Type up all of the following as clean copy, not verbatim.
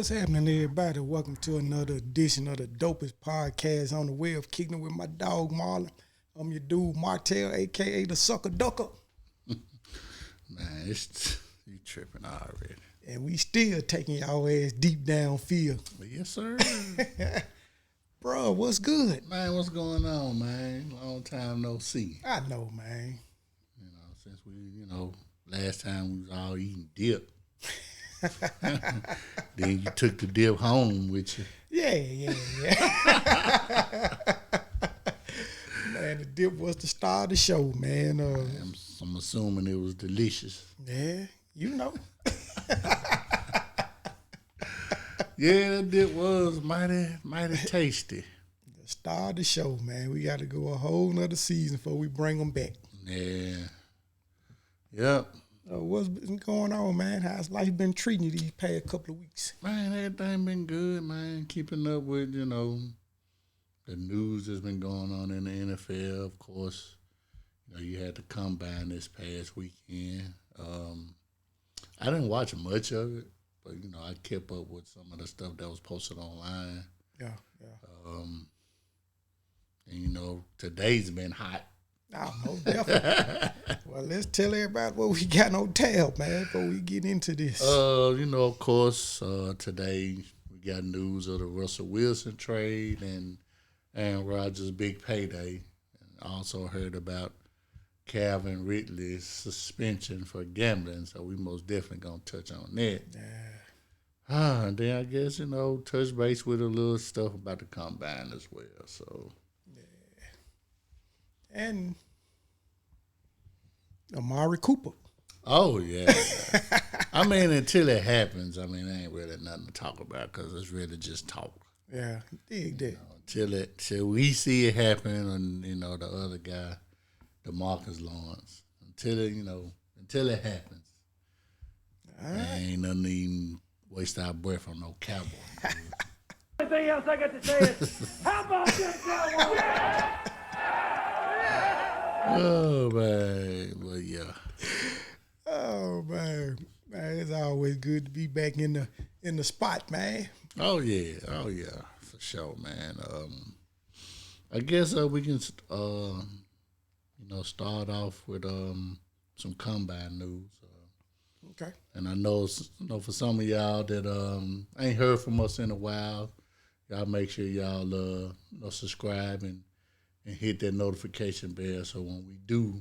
What's happening, everybody? Welcome to another edition of the dopest podcast on the web, kicking it with my dog Marlon. I'm your dude Martell, aka the Sucker Ducker. Man, you tripping already. And we still taking y'all ass deep down field. Yes, sir. Bro, what's good? Man, what's going on, man? Long time no see. I know, man. Since we, last time we was all eating dip. Then you took the dip home with you. Yeah. Man, the dip was the star of the show, man. I'm assuming it was delicious. Yeah, you know. Yeah, that dip was mighty tasty. The star of the show, man. We got to go a whole nother season before we bring them back. Yeah. Yep. What's been going on, man? How's life been treating you these past couple of weeks? Man, everything been good, man. Keeping up with, the news that's been going on in the NFL, of course. You had the combine this past weekend. I didn't watch much of it, but, I kept up with some of the stuff that was posted online. Yeah. And, today's been hot. Oh, most definitely. Well, let's tell everybody what we got on tab, man, before we get into this. Of course, today we got news of the Russell Wilson trade and Aaron Rodger's big payday. And also heard about Calvin Ridley's suspension for gambling, so we most definitely going to touch on that. Yeah. And then I guess, touch base with a little stuff about the combine as well, so. And Amari Cooper. Oh, yeah. I mean, until it happens, there ain't really nothing to talk about because it's really just talk. Yeah, dig that. Till we see it happen and, the other guy, DeMarcus Lawrence, until it happens. All right. Ain't nothing to even waste our breath on no Cowboy. Anything else I got to say is, how about that Cowboy? Oh, man. Well, yeah. Oh, man. Man, it's always good to be back in the spot, man. Oh, yeah. For sure, man. I guess we can, start off with some combine news. Okay. And I know, for some of y'all that ain't heard from us in a while, y'all make sure y'all subscribe and hit that notification bell so when we do,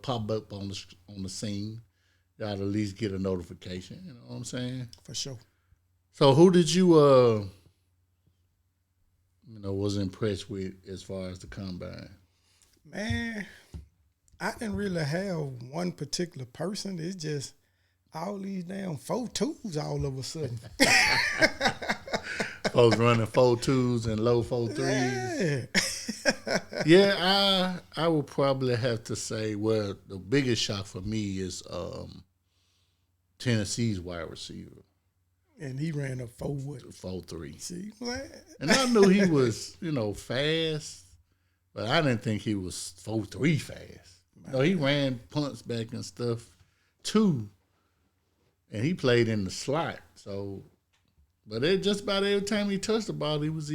pop up on the scene, y'all at least get a notification. You know what I'm saying? For sure. So who did you was impressed with as far as the combine? Man, I didn't really have one particular person. It's just all these damn 4.2s all of a sudden. Folks running 4.2s and low 4.3s. Yeah. Yeah, I would probably have to say, well, the biggest shock for me is Tennessee's wide receiver. And he ran a 4.3. See what? And I knew he was, fast, but I didn't think he was 4.3 fast. No, he ran punts back and stuff too, and he played in the slot. So, but just about every time he touched the ball, he was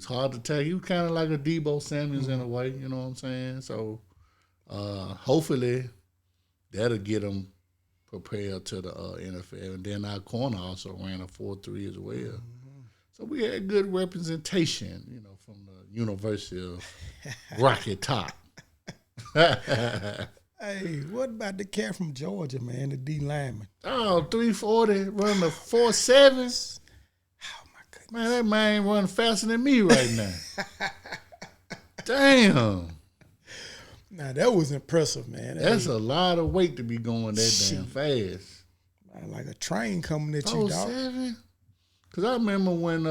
hard to tell. He was kind of like a Debo Samuels in a way, you know what I'm saying? So, hopefully, that'll get him prepared to the NFL. And then our corner also ran a 4.3 as well. Mm-hmm. So we had good representation, from the University of Rocky Top. Hey, what about the cat from Georgia, man, the D lineman? Oh, 340, running the 4.7. Oh, my goodness. Man, that man running faster than me right now. Damn. Now, that was impressive, man. That's a lot of weight to be going that damn fast. Man, like a train coming at you, dog. 4.7? Because I remember when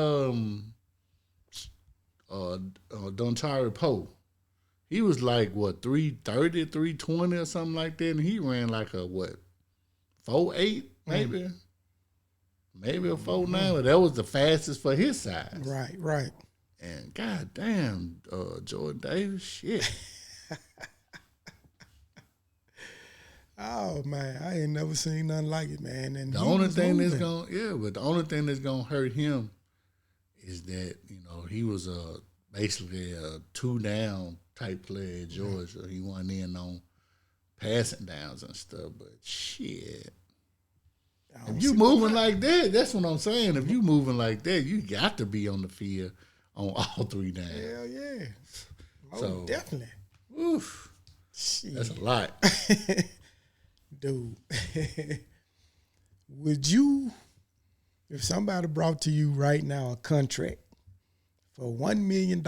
Dontari Poe, he was like, 330, 320 or something like that, and he ran like a, 4.8 maybe? Maybe a 4.9, but that was the fastest for his size. Right. And goddamn, Jordan Davis, shit. Oh man, I ain't never seen nothing like it, man. And The only thing that's gonna hurt him is that he was basically a 2-down type player at Georgia. He went in on passing downs and stuff, but shit. If you moving like that, that's what I'm saying. If you moving like that, you got to be on the field on all 3 downs. Hell yeah. So Definitely. Oof. Shit. That's a lot. Dude. Would you, if somebody brought to you right now a contract for $1 million,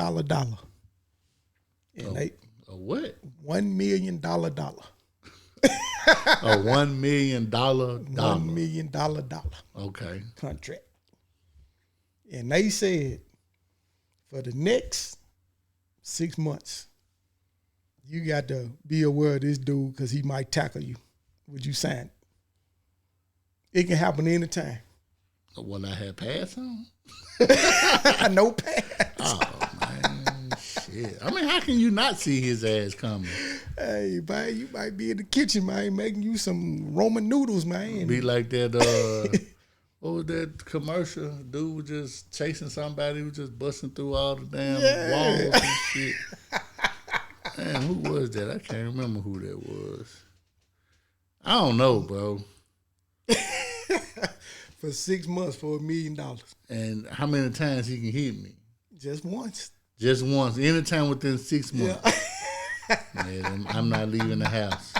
and A what? $1 million. A $1 million $1 million Okay. contract. And they said for the next 6 months, you got to be aware of this dude because he might tackle you. Would you sign it? It can happen anytime. Will I have pass on? No pass. Oh, man. Shit. I mean, how can you not see his ass coming? Hey, man, you might be in the kitchen, man, making you some Roman noodles, man. Be like that, what was that commercial? Dude was just chasing somebody, was just busting through all the damn walls and shit. Man, who was that? I can't remember who that was. I don't know, bro. For 6 months for $1 million. And how many times he can hit me? Just once. Just once. Anytime within 6 months. Yeah. Man, I'm not leaving the house.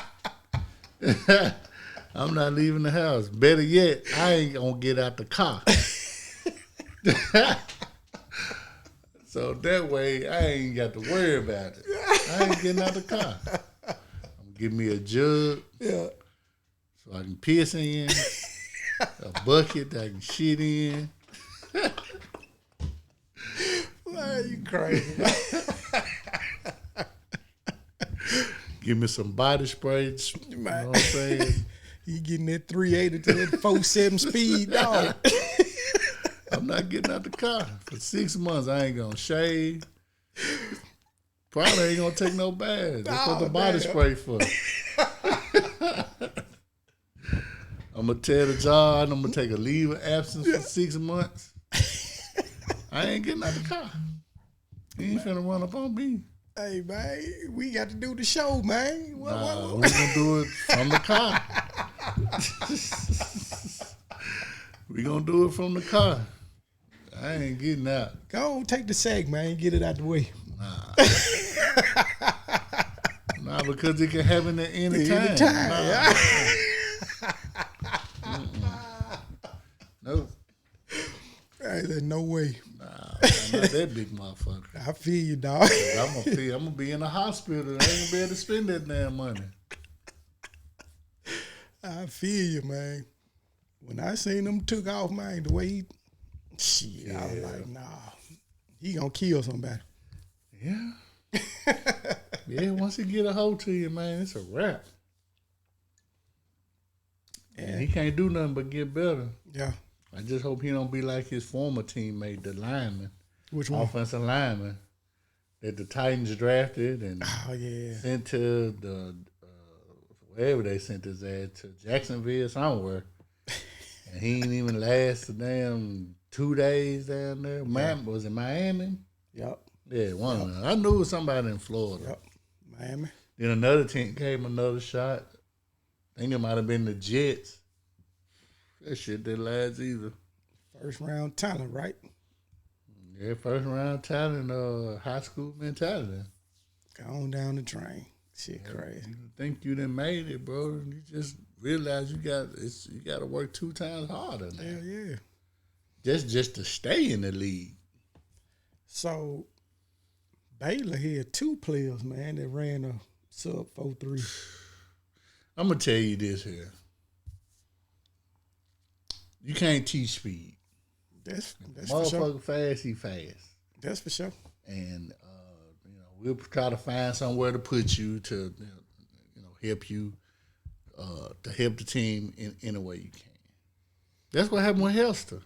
I'm not leaving the house. Better yet, I ain't gonna get out the car. So that way, I ain't got to worry about it. I ain't getting out the car. I'm gonna give me a jug, so I can piss in, a bucket that I can shit in. Man, you crazy. Give me some body spray. You know what I'm saying? You getting that 380 to that 47 speed, dog. I'm not getting out the car. For 6 months, I ain't gonna shave. Probably ain't gonna take no bath. That's what the body spray for. I'm gonna tear the jar and I'm gonna take a leave of absence for 6 months. I ain't getting out the car. He ain't finna run up on me. Hey, man, we got to do the show, man. We're gonna do it from the car. We gonna do it from the car. I ain't getting out. Go on, take the sack, man. Get it out the way. Nah, because it can happen at any time. Nope. Hey, there's no way. I'm not that big motherfucker. I feel you, dog. I'm gonna be in the hospital. I ain't gonna be able to spend that damn money. I feel you, man. When I seen him took off, man, the way I was like, nah, he gonna kill somebody. Yeah. Yeah, once he get a hold to you, man, it's a wrap. And he can't do nothing but get better. Yeah. I just hope he don't be like his former teammate, the lineman. Which one? Offensive lineman that the Titans drafted and sent to the wherever they sent his ass, to Jacksonville somewhere. And he ain't even last a damn 2 days down there. Was it Miami? Yep. Yeah, one of them. I knew it was somebody in Florida. Yep. Miami. Then another team gave him another shot. I think it might have been the Jets. That shit didn't last either. First round talent, right? Yeah, first round talent, high school mentality. Go on down the drain. Shit crazy. You think you done made it, bro. You just realize you got to work 2 times harder now. Hell yeah. Just to stay in the league. So Baylor had 2 players, man, that ran a sub 4.3. I'm gonna tell you this here. You can't teach speed. That's for sure. Motherfucker fast, he fast. That's for sure. And we'll try to find somewhere to put you to help you to help the team in any way you can. That's what happened with Hester.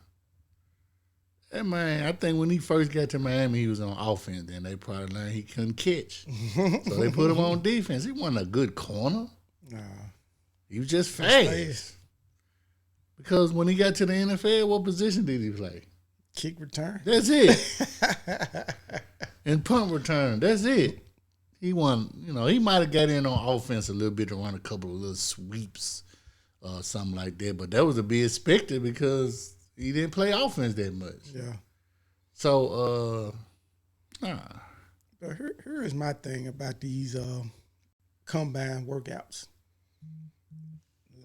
That man, I think when he first got to Miami, he was on offense. Then they probably learned he couldn't catch, so they put him on defense. He wasn't a good corner. Nah. He was just fast. Because when he got to the NFL, what position did he play? Kick return. That's it. And punt return. That's it. He won. He might have got in on offense a little bit to run a couple of little sweeps or something like that. But that was to be expected because he didn't play offense that much. Yeah. So, But here is my thing about these combine workouts.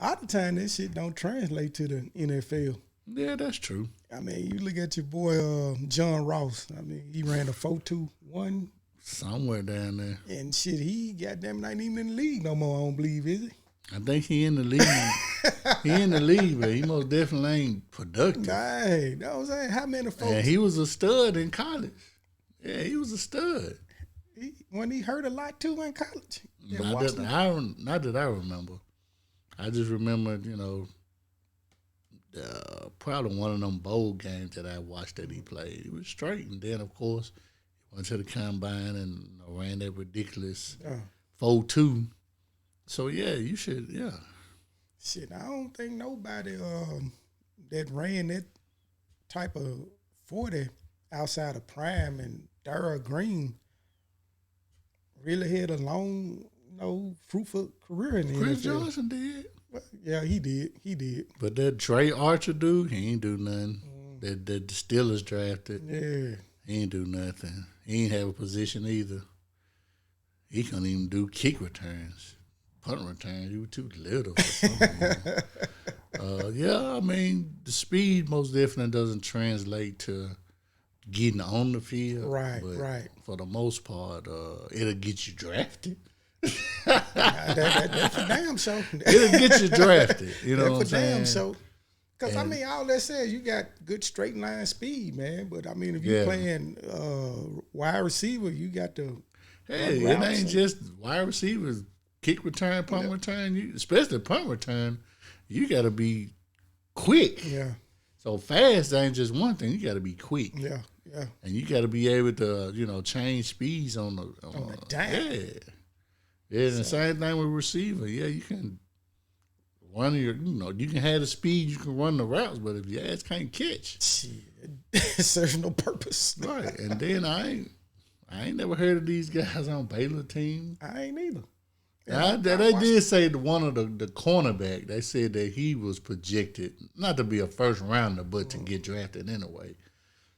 A lot of time this shit don't translate to the NFL. Yeah, that's true. I mean, you look at your boy John Ross. I mean, he ran a 4.21. Somewhere down there. And shit, he goddamn not even in the league no more, I don't believe, is he? I think he in the league. He in the league, but he most definitely ain't productive. Hey, that was how many folks? And he was a stud in college. Yeah, he was a stud. When he hurt a lot too in college. Not that I remember. I just remember, probably one of them bowl games that I watched that he played. He was straight. And then, of course, he went to the combine and ran that ridiculous 4.2. So, yeah, you should, yeah. Shit, I don't think nobody that ran that type of 40 outside of Prime and Darrell Green really had a long, fruitful career in the Chris NFL. Johnson did. Well, yeah, he did. But that Trey Archer dude, he ain't do nothing. That the Steelers drafted. Yeah. He ain't do nothing. He ain't have a position either. He couldn't even do kick returns. Punt returns, you were too little for something. Yeah, I mean, the speed most definitely doesn't translate to getting on the field. Right, but right. For the most part, it'll get you drafted. That's for damn sure. It'll get you drafted. You know what I'm for damn saying? sure. Because, I mean, all that says you got good straight line speed, man. But, I mean, if you're playing wide receiver, you got to Hey, it ain't just wide receivers. Kick return, punt return, especially punt return, you got to be quick. Yeah. So fast ain't just one thing. You got to be quick. Yeah. And you got to be able to, change speeds on the dime. Yeah. Yeah, and the same thing with receiver. Yeah, you can run you can have the speed, you can run the routes, but if your ass can't catch, shit, it serves no purpose. right? And then I ain't never heard of these guys on Baylor team. I ain't either. They did say one of the cornerback, they said that he was projected not to be a first rounder, but to get drafted anyway.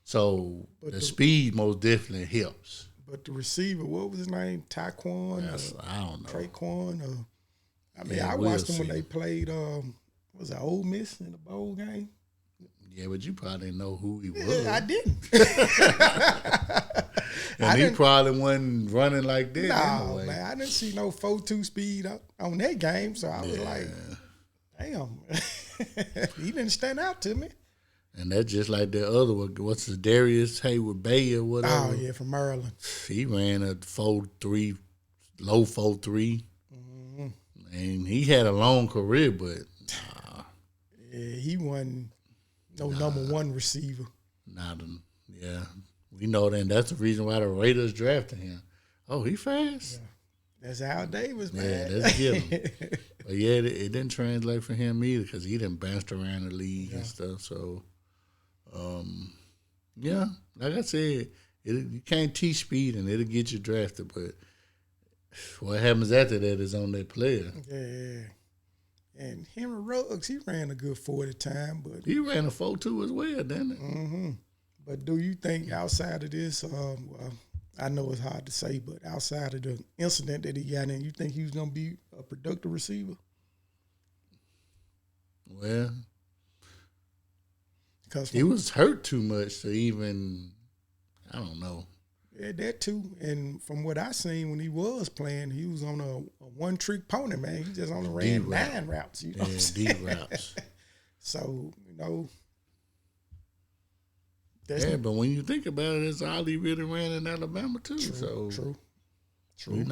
So the speed most definitely helps. But the receiver, what was his name? Taquan? I don't know. Traquan? I watched them when they played, was it Ole Miss in the bowl game? Yeah, but you probably didn't know who he was. Yeah, I didn't. And he probably wasn't running like that anyway. Man, I didn't see no 4.2 speed on that game, so I was like, damn. He didn't stand out to me. And that's just like the other one. What's the Darius Hayward Bay or whatever? Oh, yeah, from Maryland. He ran a 4.3, low 4.3. Mm-hmm. And he had a long career, but yeah, he wasn't number one receiver. Yeah. We know that, and that's the reason why the Raiders drafted him. Oh, he fast? Yeah. That's Al Davis, man. Yeah, that's him. But yeah, it didn't translate for him either because he didn't bounce around the league and stuff. So, yeah, like I said, you can't teach speed and it'll get you drafted. But what happens after that is on that player. Yeah. And Henry Ruggs, he ran a good 40 time, but he ran a 4.2 as well, didn't he? Mm-hmm. But do you think outside of this, well, I know it's hard to say, but outside of the incident that he got in, you think he was going to be a productive receiver? Well, he was hurt too much to even, I don't know. Yeah, that too. And from what I seen when he was playing, he was on a one-trick pony, man. He just only ran 9 routes. You know what I'm saying? D routes. So, but when you think about it, it's all he really ran in Alabama too. True. You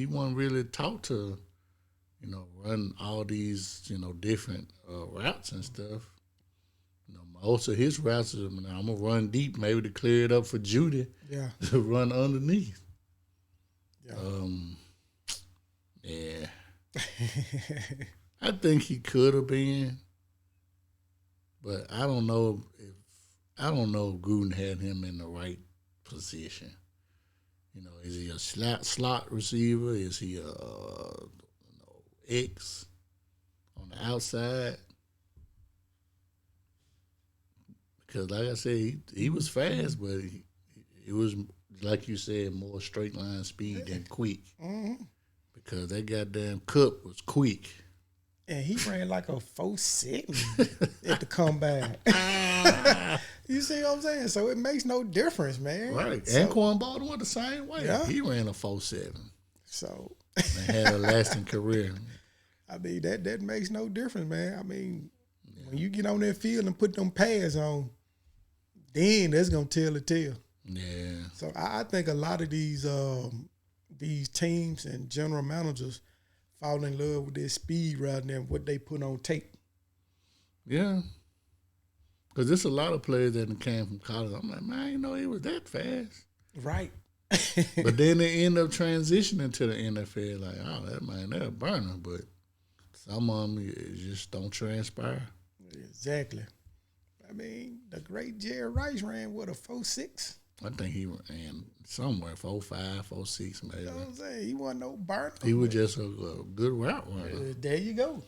weren't really taught to, run all these, different routes and stuff. Most of his routes is, I'm gonna run deep, maybe to clear it up for Judy. Yeah. To run underneath. Yeah. Yeah. I think he could have been, but I don't know if Gruden had him in the right position. You know, is he a slot receiver? Is he a X on the outside? Because, like I said, he was fast, but it was, like you said, more straight line speed than quick. Mm-hmm. Because that goddamn Cup was quick. And he ran like a 4.7 at the comeback. You see what I'm saying? So it makes no difference, man. Right. So, and Quan Baldwin went the same way. Yeah. He ran a 4.7. So And had a lasting career. I mean, that makes no difference, man. I mean, when you get on that field and put them pads on, then that's gonna tell the tale. Yeah. So I think a lot of these teams and general managers fall in love with their speed rather than what they put on tape. Yeah. Because there's a lot of players that came from college. I'm like, man, I didn't know he was that fast. Right. But then they end up transitioning to the NFL. Like, oh, that man, they're a burner. But some of them just don't transpire. Exactly. I mean, the great Jerry Rice ran, what, a 4.6? I think he ran somewhere 4.5, 4.6 maybe. You know what I'm saying? He wasn't no burner. He was just a good route runner. There you go.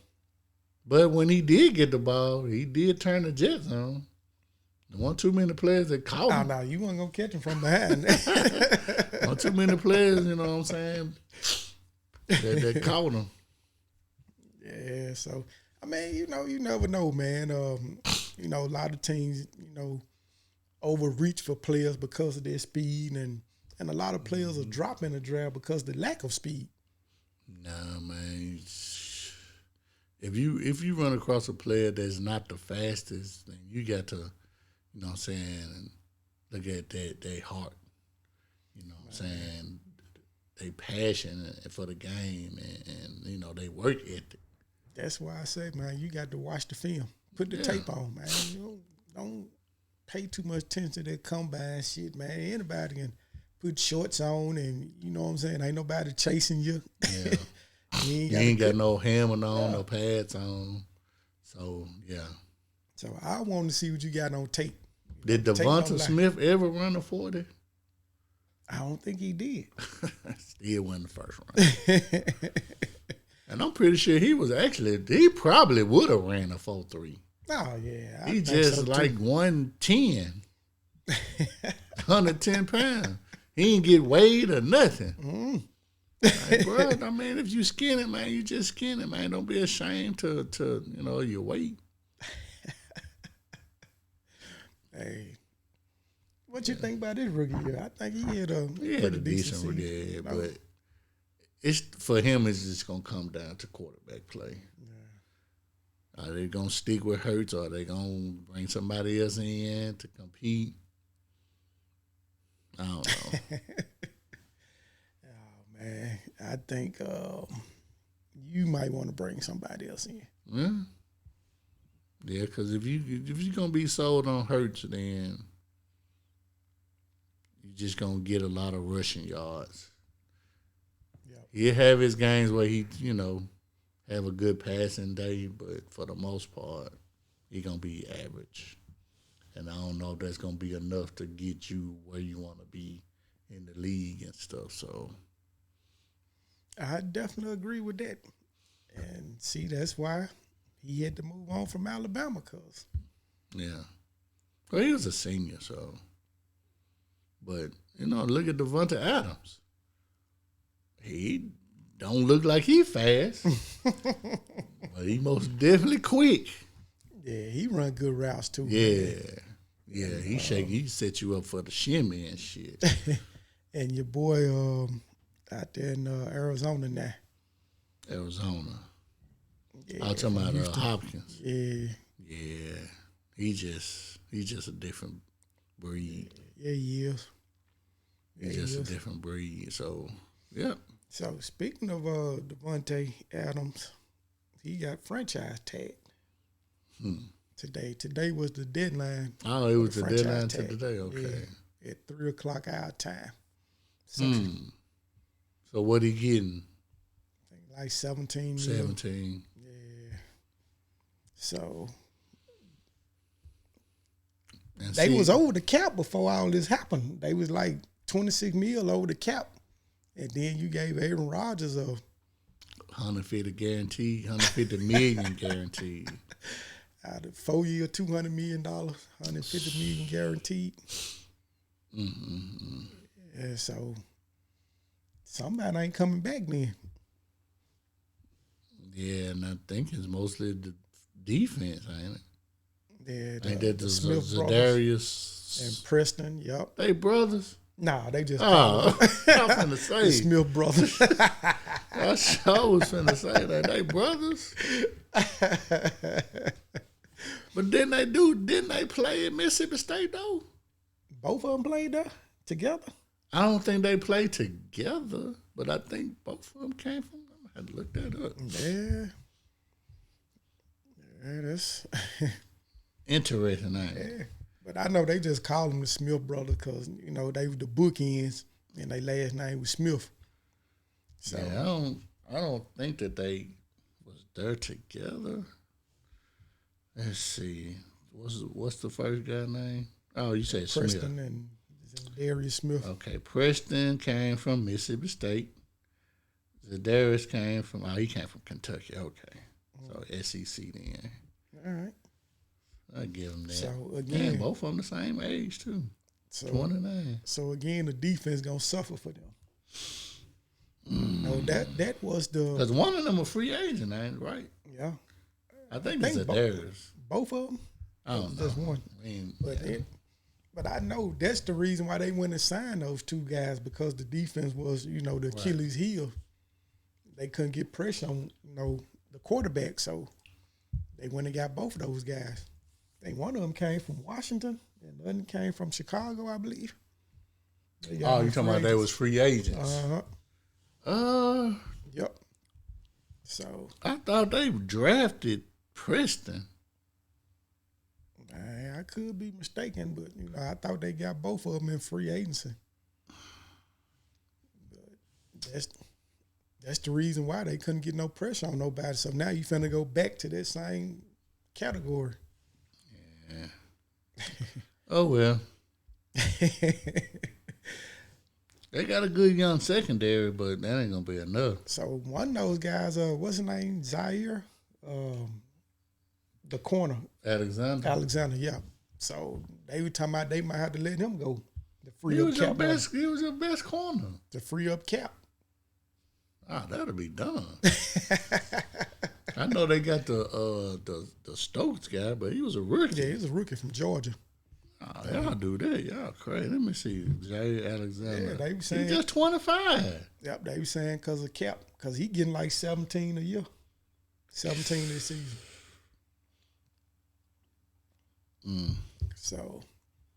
But when he did get the ball, he did turn the Jets on. There weren't too many players that caught him. No, you weren't going to catch him from behind. Not too many players, you know what I'm saying, that caught him. Yeah, so, I mean, you never know, man. A lot of teams, overreach for players because of their speed, and a lot of players are dropping the draft because of the lack of speed. Nah, man. If you run across a player that's not the fastest, then you got to, you know what I'm saying, and look at their heart. You know what I'm saying? They passion for the game and they work ethic. That's why I say, man, you got to watch the film. Put the tape on, man. Don't pay too much attention to that combine shit, man. Anybody can put shorts on and, you know what I'm saying, ain't nobody chasing you. Yeah. You ain't got no helmet on, no pads on. So, yeah. So I want to see what you got on tape. Did Devonta Smith ever run a 40? I don't think he did. Still won the first round. And I'm pretty sure he probably would have ran a 4.3. Oh, yeah. He just like 110. 110 pounds. He ain't get weighed or nothing. Like, bro, I mean, if you skinny, man, you just skinny, man. Don't be ashamed to your weight. Hey, what you think about this rookie year? I think he had a decent rookie year, but for him, it's just gonna come down to quarterback play. Yeah. Are they gonna stick with Hurts, or are they gonna bring somebody else in to compete? I don't know. Man, I think you might want to bring somebody else in. Yeah, because if you're gonna be sold on Hurts, then you're just gonna get a lot of rushing yards. Yep. He'll have his games where he, have a good passing day, but for the most part, he's gonna be average. And I don't know if that's gonna be enough to get you where you want to be in the league and stuff. So. I definitely agree with that. And see, that's why he had to move on from Alabama, cause. Yeah. Well, he was a senior, so. But, look at Devonta Adams. He don't look like he fast. But he most definitely quick. Yeah, he run good routes too. Yeah. Man. Yeah, he set you up for the shimmy and shit. And your boy out there in Arizona now. Arizona. Yeah, I'm talking about Hopkins. Yeah. Yeah. He's just a different breed. Yeah, he is. He's just a different breed. So, yeah. So, speaking of Devontae Adams, he got franchise tagged today. Today was the deadline. Oh, it was the deadline to today? Okay. Yeah, at 3 o'clock our time. So what he getting? I think like 17. 17. Yeah. So And they see, was over the cap before all this happened. They was like 26 mil over the cap. And then you gave Aaron Rodgers a 150 guaranteed, 150 million guaranteed. out of 4 year, $200 million, 150 million guaranteed. Mm-hmm. And so somebody ain't coming back then. Yeah, and I think it's mostly the defense, ain't it? Yeah, Ain't that the Smith brothers Zadarius and Preston, yep. They brothers? Nah, they just Oh, I'm finna the say. Smith brothers. I sure was finna say that. They brothers. But didn't they play at Mississippi State though? Both of them played there together. I don't think they played together, but I think both of them came from. I had to look that up. Yeah. Yeah, that's Interesting, ain't it? yeah. But I know they just call them the Smith brothers because, you know, they were the bookends and their last name was Smith. So Yeah, I don't think that they was there together. Let's see. What's the first guy name? Oh, you said Preston Smith. and Darius Smith. Okay, Preston came from Mississippi State. Zadarius came from he came from Kentucky. Okay. So SEC then. All right. I give them that. So, Man, again, both of them the same age too. so 29. So again, the defense gonna suffer for them. No, that was the Because one of them a free agent, ain't it, right? yeah. I think it's both- Zadarius. Both of them. I don't know. Just one. I mean, But I know that's the reason why they went and signed those two guys because the defense was, you know, the Achilles heel. They couldn't get pressure on, you know, the quarterback, so they went and got both of those guys. I think one of them came from Washington and the other came from Chicago, I believe. you talking about they was free agents? Yep. So I thought they drafted Preston. I could be mistaken, but you know, I thought they got both of them in free agency. But that's the reason why they couldn't get no pressure on nobody. So now you finna go back to that same category. Yeah. Oh well. They got a good young secondary, but that ain't gonna be enough. So one of those guys, what's his name? Zaire, the corner, Alexander. yeah. So they were talking about they might have to let him go. The He free up was your cap. best. He was your best corner. The free up cap. That'll be done. I know they got the Stokes guy, but he was a rookie. Yeah, he was a rookie from Georgia. Y'all do that. Y'all crazy. Let me see. Jay Alexander. Yeah, they were saying He's just 25. Yep, they were saying because of cap, because he getting like 17 a year, 17 this season. So,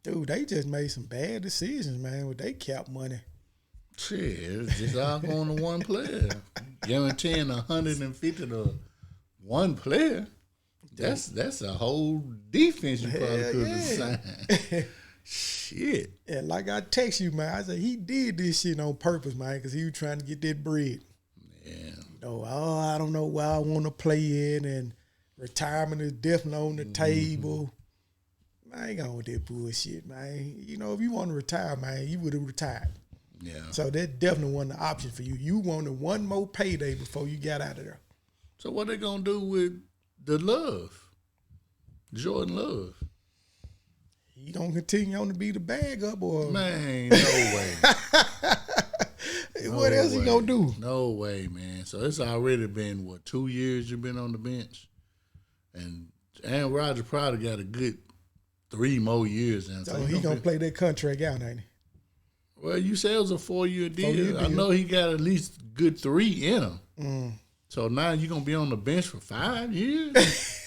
dude, they just made some bad decisions, man, with their cap money. Shit, it's just all going to one player. Guaranteeing 150 to one player. That's a whole defense you probably could have signed. Shit. And like I text you, man, I said he did this shit on purpose, man, because he was trying to get that bread. Yeah. You know, I don't know where I want to play in, and retirement is definitely on the table. I ain't going with that bullshit, man. You know, if you want to retire, man, you would have retired. Yeah. So that definitely wasn't an option for you. You wanted one more payday before you got out of there. So what they going to do with the Love? Jordan Love? He don't continue on to be the bag up, or Man, no way. what else he gonna do? No way, man. So it's already been, 2 years you've been on the bench? And Aaron Rodger probably got a good 3 more years. And So he gonna play that contract out, ain't he? Well, you say it was a 4-year deal. 4-year deal. I know he got at least good 3 in him. So now you're going to be on the bench for 5 years?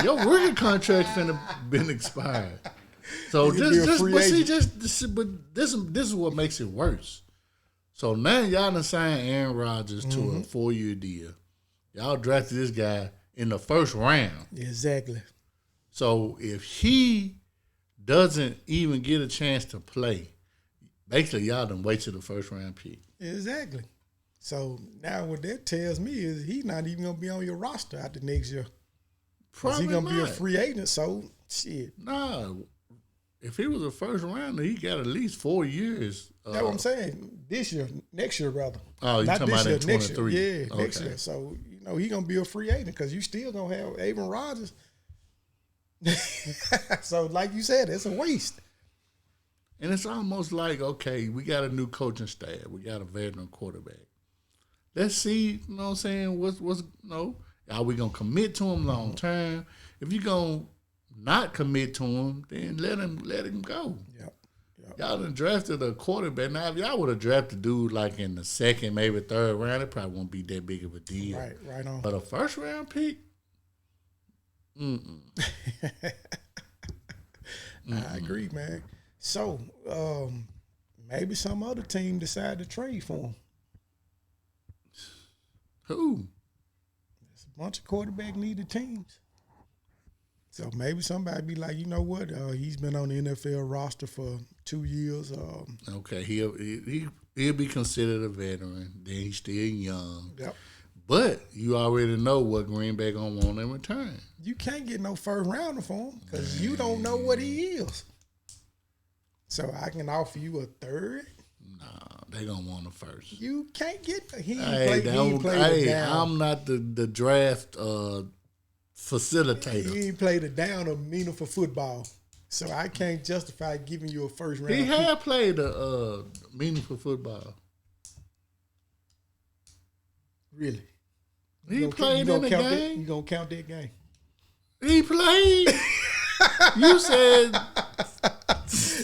Your rookie contract finna been expired. So He could be a free agent. this is what makes it worse. So now y'all done signed Aaron Rodgers to a 4-year deal. Y'all drafted this guy in the first round. Exactly. So if he doesn't even get a chance to play, basically y'all done wasted the first round pick. Exactly. So now what that tells me is he's not even gonna be on your roster after next year. Because he Probably going to be a not. free agent, so shit. Nah, if he was a first rounder, he got at least 4 years. That's what I'm saying. This year, next year, rather. Oh, you Not talking this about year, in next year. 23? Yeah, next Okay. year. So, he going to be a free agent because you still going to have Aaron Rodgers. So, like you said, it's a waste. And it's almost like, okay, we got a new coaching staff. We got a veteran quarterback. Let's see, you know what I'm saying, are we going to commit to him long term? If you're going to not commit to him, then let him go. Yep. Y'all done drafted a quarterback. Now, if y'all would have drafted a dude like in the second, maybe third round, it probably won't be that big of a deal. Right on. But a first round pick? I agree, man. So, maybe some other team decide to trade for him. Who? There's a bunch of quarterback needed teams. So maybe somebody be like, you know what? He's been on the NFL roster for 2 years. Okay, he'll be considered a veteran. Then he's still young. Yep. But you already know what Green Bay gonna want in return. You can't get no first rounder for him because you don't know what he is. So I can offer you a third. Nah, they gonna want a first. You can't get. He Hey, ain't played it down. I'm not the draft facilitator. He ain't played it down or meaningful football. So I can't justify giving you a first round. He pick. had played a meaningful football. Really. He played in the game. You gonna count that game? He played. You said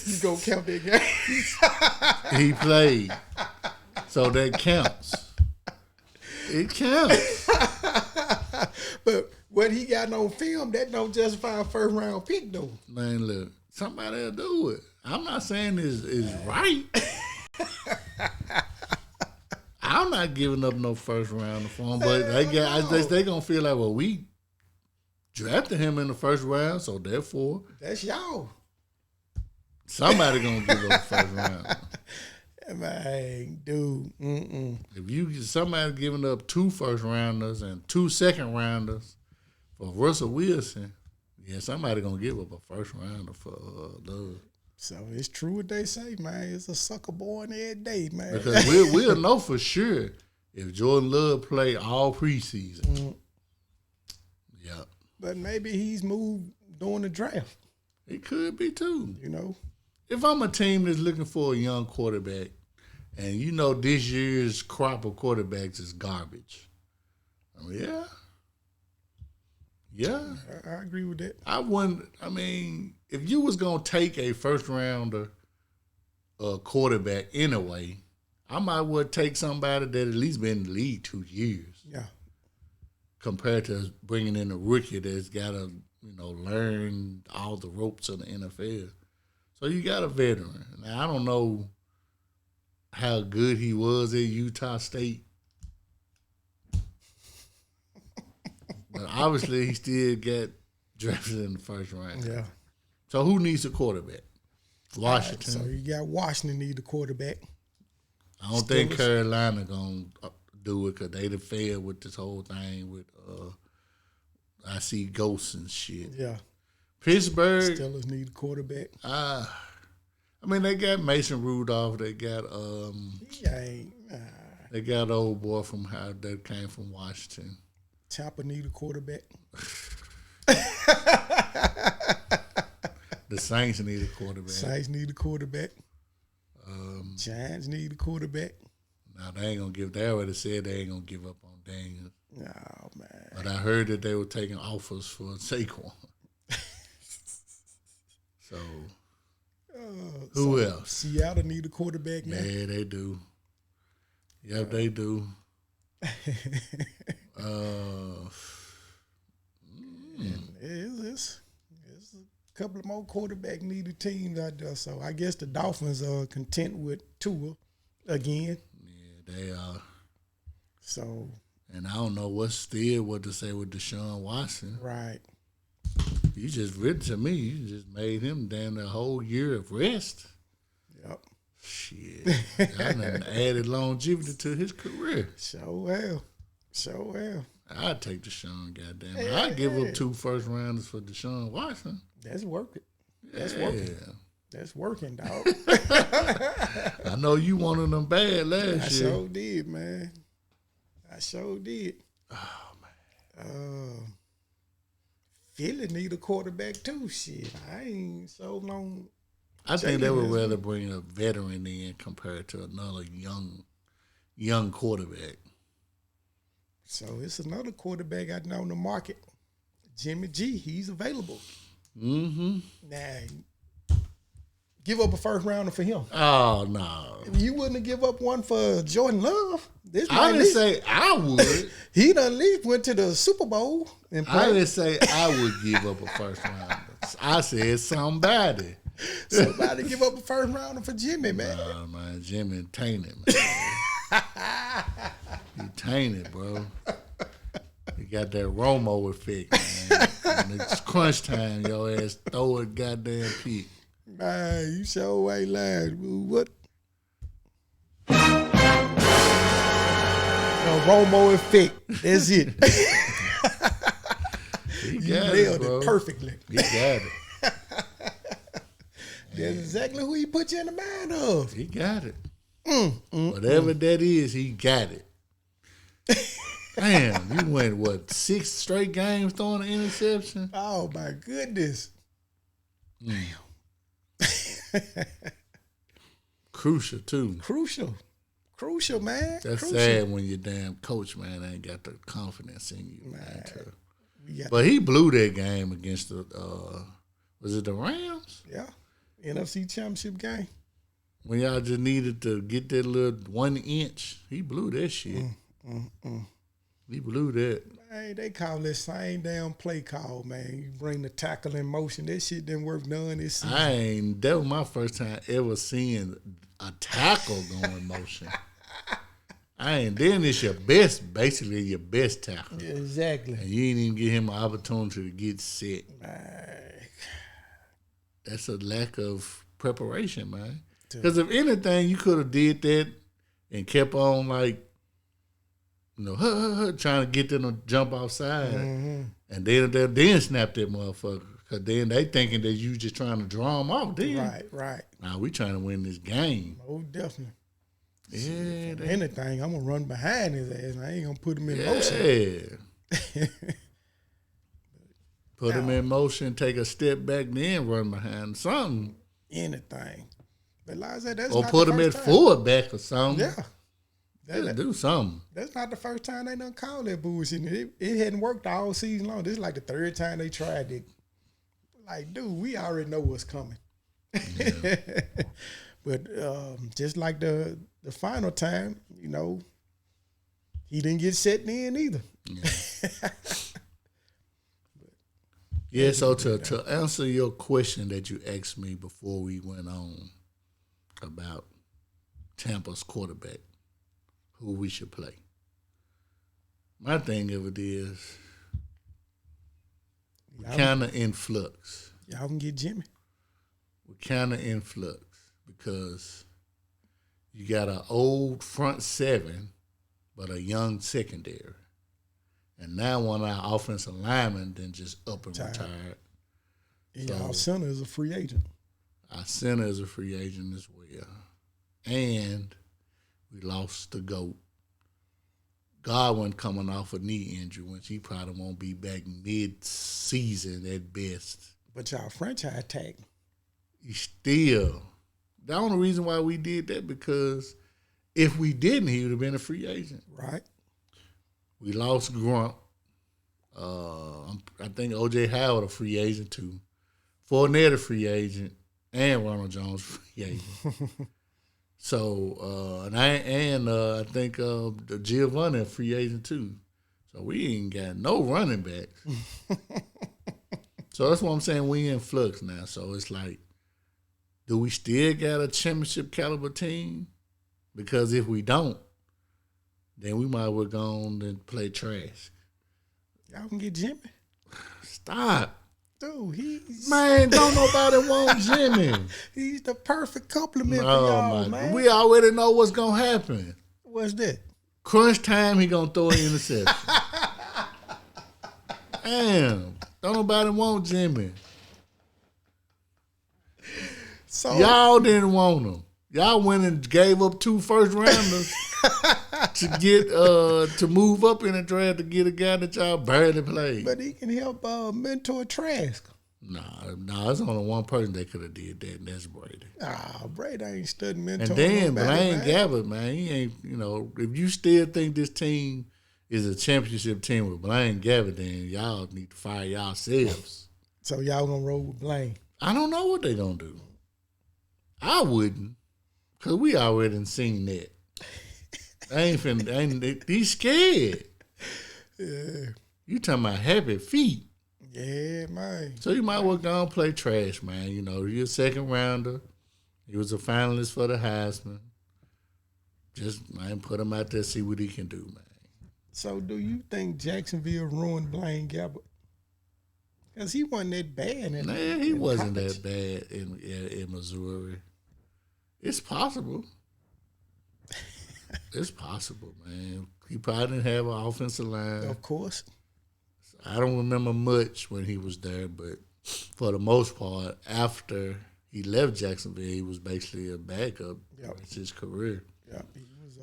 You gonna count that game? he played, so that counts. It counts. But what he got on film, that don't justify a first round pick though. Man, look, somebody'll do it. I'm not saying it's right. I'm not giving up no first round for him, but they gonna feel like, well, we drafted him in the first round, so therefore That's y'all. somebody gonna give up the first round. Man, dude. If somebody giving up 2 first rounders and 2 second rounders for Russell Wilson, yeah, somebody gonna give up a first rounder for Love. So it's true what they say, man. It's a sucker born every day, man. Because we'll know for sure if Jordan Love play all preseason. Yeah. But maybe he's moved during the draft, It could be too. you know. If I'm a team that's looking for a young quarterback, and you know this year's crop of quarterbacks is garbage, I mean, yeah, I agree with that. I wouldn't. I mean, if you was gonna take a first rounder, quarterback anyway, I might well take somebody that at least been in the league 2 years, Yeah. compared to bringing in a rookie that's got to learn all the ropes of the NFL. So you got a veteran. Now I don't know how good he was at Utah State. But obviously he still got drafted in the first round. Yeah. So who needs a quarterback? Washington. So you got Washington need a quarterback. I don't think Carolina going to do it because they done failed with this whole thing with I see ghosts and shit. Yeah. Pittsburgh. Steelers need a quarterback. I mean, they got Mason Rudolph. They got He ain't. they got old boy that came from Washington. Tampa need a quarterback. The Saints need a quarterback. Saints need a quarterback. Giants need a quarterback. Now they ain't gonna give. They already said they ain't gonna give up on Daniels. Oh man. But I heard that they were taking offers for Saquon. So who else? Seattle need a quarterback now. Yeah, they do. Yep, they do. It's a couple of more quarterback needed teams out there. So I guess the Dolphins are content with Tua again. Yeah, they are. So And I don't know what to say with Deshaun Watson. right. You just written to me. You just made him damn a whole year of rest. Yep. Shit. That done added longevity to his career. So well. So well. I'd take Deshaun, goddamn. Yeah, I'd give up 2 first-rounders for Deshaun Watson. That's working. That's Yeah. working. That's working, dog. I know you wanted them bad last year. I sure did, man. I sure did. Oh, man. Philly need a quarterback too. Shit, I ain't so long. I think they would rather bring a veteran in compared to another young quarterback. So it's another quarterback I know in the market, Jimmy G. He's available. Mm-hmm. Now, give up a first rounder for him. Oh, no. You wouldn't give up one for Jordan Love. I didn't say I would. He done went to the Super Bowl and played. I didn't say I would give up a first rounder. I said somebody. Somebody give up a first rounder for Jimmy, man. Nah, man, Jimmy tainted, man. He tainted, bro. He got that Romo effect, man. When it's crunch time, your ass throw a goddamn pick. Man, you sure ain't lying. What? The Romo effect. That's it. You nailed it perfectly. He got it. That's exactly who he put you in the mind of. He got it. Whatever that is, he got it. Damn, you went, 6 straight games throwing an interception? Oh, my goodness. Crucial, too. Crucial, man. That's Crucial. sad when your damn coach, man, ain't got the confidence in you, man. Yeah. But he blew that game against the, was it the Rams? Yeah. NFC Championship game. When y'all just needed to get that little 1 inch, he blew that shit. He blew that. Man, they call this same damn play call, man. You bring the tackle in motion. That shit didn't work none this season. That was my first time ever seeing a tackle go in motion. Then it's basically your best tackle. Yeah, exactly. And you didn't even give him an opportunity to get set. That's a lack of preparation, man. Because if anything, you could have did that and kept on trying to get them to jump outside, and then snap that motherfucker. Because then they thinking that you just trying to draw them off. Then Right. Now we trying to win this game. Oh, definitely. Yeah, If anything, I'm gonna run behind his ass. I ain't gonna put him in motion. Put him in motion, take a step back, then run behind something. Anything. But like I said, that's or not put the him at first time. fullback or something. Yeah. Just do something. That's not the first time they done called that bullshit. It hadn't worked all season long. This is like the 3rd time they tried it. Like, dude, we already know what's coming. Yeah. But just like the final time, he didn't get set in either. Yeah, so to answer your question that you asked me before we went on about Tampa's quarterback, who we should play. My thing of it is we're kind of in flux. Y'all can get Jimmy. We're kind of in flux because you got an old front 7 but a young secondary. And now one of our offensive linemen then just up and retired. And our center is a free agent. Our center is a free agent as well. And we lost the GOAT. Godwin coming off a knee injury, which he probably won't be back mid-season at best. But y'all franchise tag. He still. The only reason why we did that because if we didn't, he would have been a free agent. Right. We lost Grunt. I think O.J. Howard a free agent too. Fournette a free agent, and Ronald Jones free agent. So I think Giovanni a free agent too. So we ain't got no running backs. So that's what I'm saying. We in flux now. So it's like, do we still got a championship caliber team? Because if we don't, then we might well go on and play trash. Y'all can get Jimmy. Stop. Dude, Man, don't nobody want Jimmy. He's the perfect compliment for y'all, man. We already know what's going to happen. What's that? Crunch time, he going to throw an interception. Damn. Don't nobody want Jimmy. So Y'all didn't want him. Y'all went and gave up 2 first rounders to get to move up in the draft to get a guy that y'all barely played. but he can help mentor Trask. Nah, it's only one person that could have did that, and that's Brady. Brady ain't studying mentor. And then Blaine Gabbert, man, he ain't, if you still think this team is a championship team with Blaine Gabbert, then y'all need to fire yourselves. So y'all gonna roll with Blaine? I don't know what they gonna do. I wouldn't, because we already done seen that. He's scared. Yeah. You talking about happy feet. Yeah, man. So you might well go and play trash, man. You're a second rounder. He was a finalist for the Heisman. Just, man, put him out there, see what he can do, man. So do you think Jacksonville ruined Blaine Gabbert? Because he wasn't that bad. He wasn't that bad in Missouri. It's possible. It's possible, man. He probably didn't have an offensive line. Of course. I don't remember much when he was there, but for the most part, after he left Jacksonville, he was basically a backup. That's his career. Yeah, he was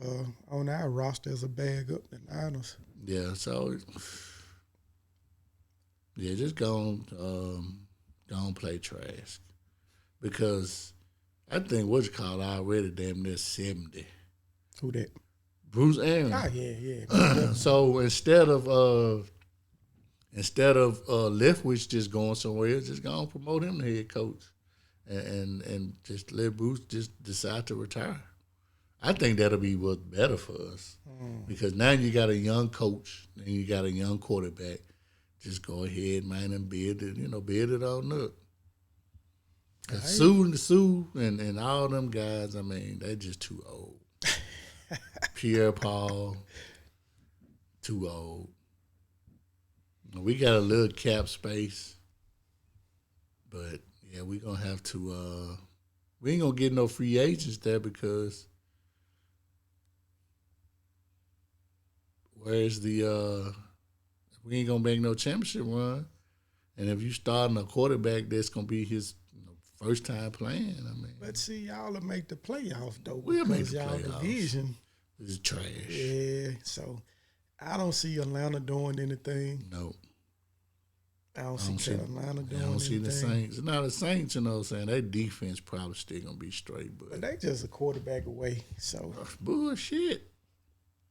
on our roster as a backup in the Niners. Yeah, so just go on play Trask, because I think what's called already damn near 70. Who that? Bruce Aaron. Oh yeah. So instead of Leftwich just going somewhere else, just go and promote him to head coach, and just let Bruce just decide to retire. I think that'll be what's better for us, because now you got a young coach and you got a young quarterback. Just go ahead, man, and build it on up. Sue and all them guys, I mean, they're just too old. Pierre Paul, too old. We got a little cap space, but yeah, we're gonna have to. We ain't gonna get no free agents there, because where's the? We ain't gonna make no championship run, and if you starting a quarterback, that's gonna be his first time playing. I mean, but see, y'all will make the playoffs though. We'll make the y'all playoffs. Division is trash. Yeah, so I don't see Atlanta doing anything. No. I don't see Carolina doing anything. I don't see the Saints. Now, the Saints, saying their defense probably still going to be straight. But they just a quarterback away, so. Bullshit.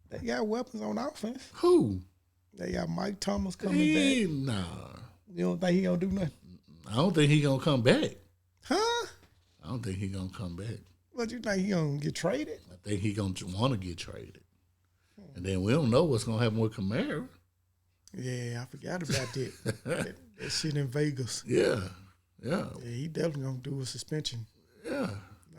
They got weapons on offense. Who? They got Mike Thomas coming back. Nah. You don't think he going to do nothing? I don't think he going to come back. Huh? I don't think he going to come back. What, you think he going to get traded? I think he going to want to get traded. And then we don't know what's going to happen with Kamara. Yeah, I forgot about that. that shit in Vegas. Yeah. He definitely gonna do a suspension. Yeah.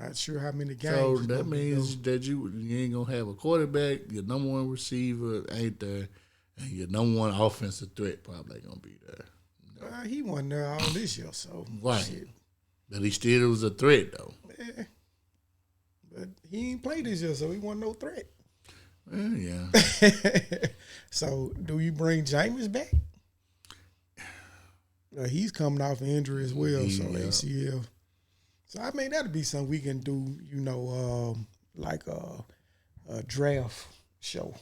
Not sure how many games. So that means that you ain't gonna have a quarterback, your number one receiver ain't there, and your number one offensive threat probably ain't gonna be there. He wasn't there all this year, so right. Shit. But he still was a threat though. Yeah. But he ain't played this year, so he wasn't no threat. Yeah. So, do you bring Jameis back? He's coming off an injury as well, ACL. So, I mean, that'd be something we can do, like a draft show.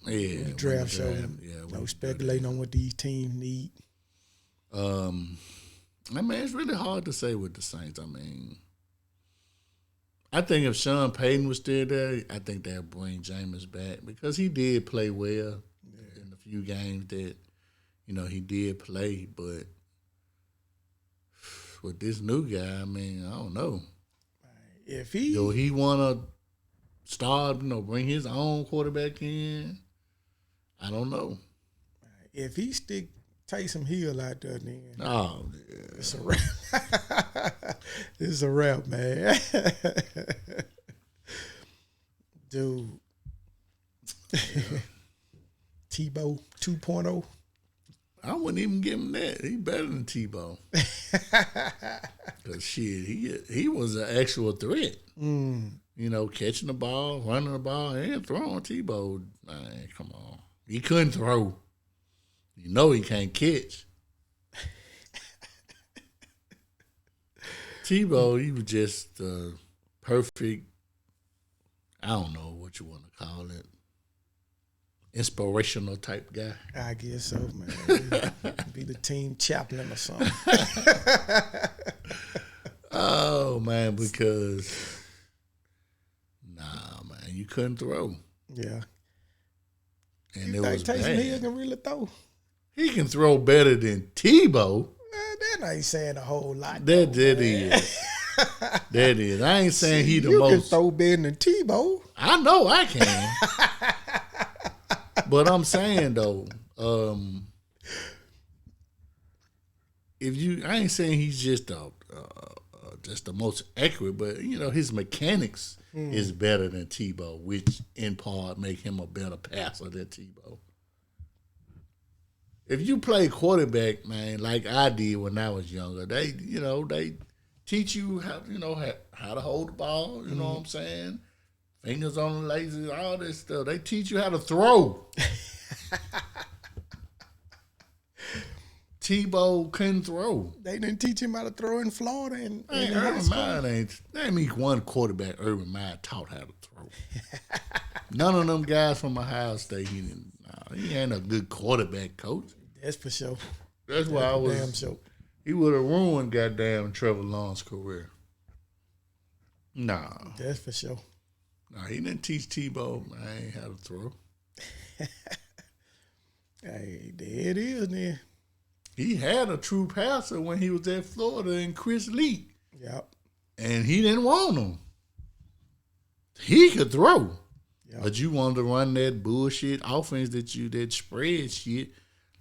Yeah. Draft show. Yeah. Speculating on what these teams need. I mean, it's really hard to say with the Saints. I mean, I think if Sean Payton was still there, I think they'll bring Jameis back, because he did play well in the few games that, he did play. But with this new guy, I mean, I don't know. If he he want to start, bring his own quarterback in, I don't know. If he stick Taysom Hill out there, then oh, yeah. It's a wrap. It's a wrap, man. Dude. Yeah. Tebow 2.0. I wouldn't even give him that. He better than Tebow. Because shit, he was an actual threat. Catching the ball, running the ball, and throwing. Tebow, man, come on. He couldn't throw. You know he can't catch. Tebow, he was just perfect. I don't know what you want to call it. Inspirational type guy. I guess so, man. Be the team chaplain or something. Oh man, because man, you couldn't throw. Yeah. And You it think was Taysom Hill bad. can really throw? He can throw better than Tebow. That ain't saying a whole lot. That is. That is. I ain't saying he the you most. can throw better than Tebow. I know I can. But I'm saying though, I ain't saying he's just the most accurate, but you know his mechanics is better than Tebow, which in part make him a better passer than Tebow. If you play quarterback, man, like I did when I was younger, they teach you how to hold the ball. You know what I'm saying? Fingers on the laces, all this stuff. They teach you how to throw. Tebow couldn't throw. They didn't teach him how to throw in Florida. And Urban Meyer ain't. Name me one quarterback Urban Meyer taught how to throw. None of them guys from Ohio State. He ain't a good quarterback coach. That's for sure. That's why I was. Damn sure. He would have ruined goddamn Trevor Lawrence's career. Nah. That's for sure. Nah, he didn't teach Tebow how to throw. Hey, there it is then. He had a true passer when he was at Florida and Chris Lee. Yep. And he didn't want him. He could throw. Yep. But you wanted to run that bullshit offense that spread shit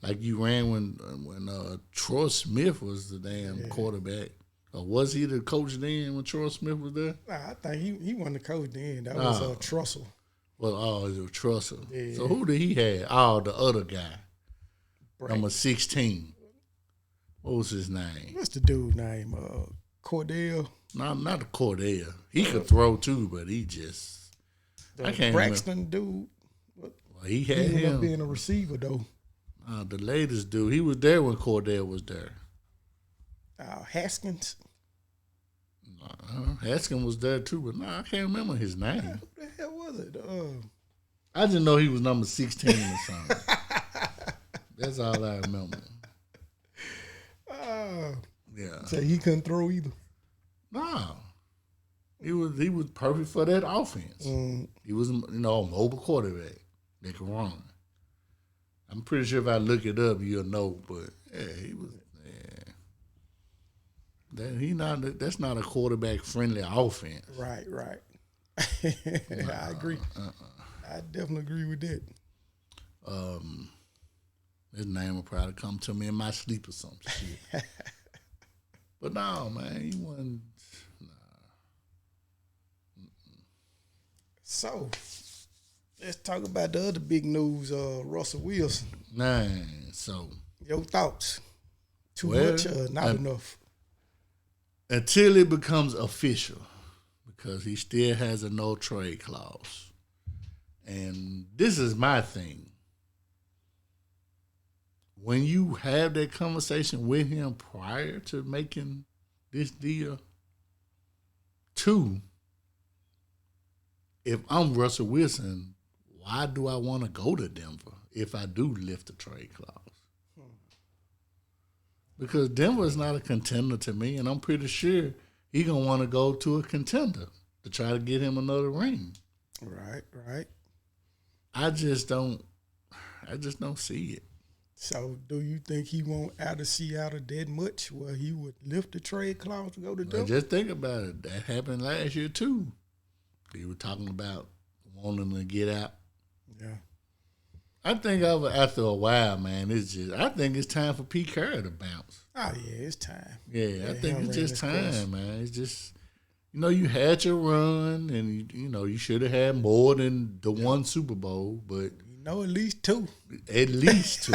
like you ran when Troy Smith was the damn quarterback. Or was he the coach then when Troy Smith was there? Nah, I think he wasn't the coach then. That was Trussell. Well, it was Trussell. Yeah. So who did he have? Oh, the other guy. Right. Number 16. What was his name? What's the dude name? Cordell. Not the Cordell. He could throw too, but he just I can't Braxton dude. Well, he had He ended up him. being a receiver though. The latest dude, he was there when Cordell was there. Haskins. Haskins was there too, but I can't remember his name. Who the hell was it? I just know he was number 16 or something. That's all I remember. Yeah. So he couldn't throw either. No. He was perfect for that offense. He was, a mobile quarterback that could run. I'm pretty sure if I look it up, you'll know. But yeah, he was. Yeah, that's not a quarterback friendly offense. Right. I agree. I definitely agree with that. His name will probably come to me in my sleep or some shit. But no, man, he wasn't. So, let's talk about the other big news, Russell Wilson. Man, so. Your thoughts? Too Well, much or not enough? Until it becomes official, because he still has a no trade clause. And this is my thing. When you have that conversation with him prior to making this deal, two, if I'm Russell Wilson, why do I want to go to Denver if I do lift the trade clause? Because Denver is not a contender to me, and I'm pretty sure he's going to want to go to a contender to try to get him another ring. Right. I just don't see it. So, do you think he won't out of Seattle that much where he would lift the trade clause to go to Denver? Just think about it. That happened last year, too. They were talking about wanting to get out. Yeah. I think after a while, man, I think it's time for Pete Carroll to bounce. Oh, yeah, it's time. Yeah, I think it's just time, course. man. It's just, you had your run, and, you should have had more than the one Super Bowl, but. At least two. At least two.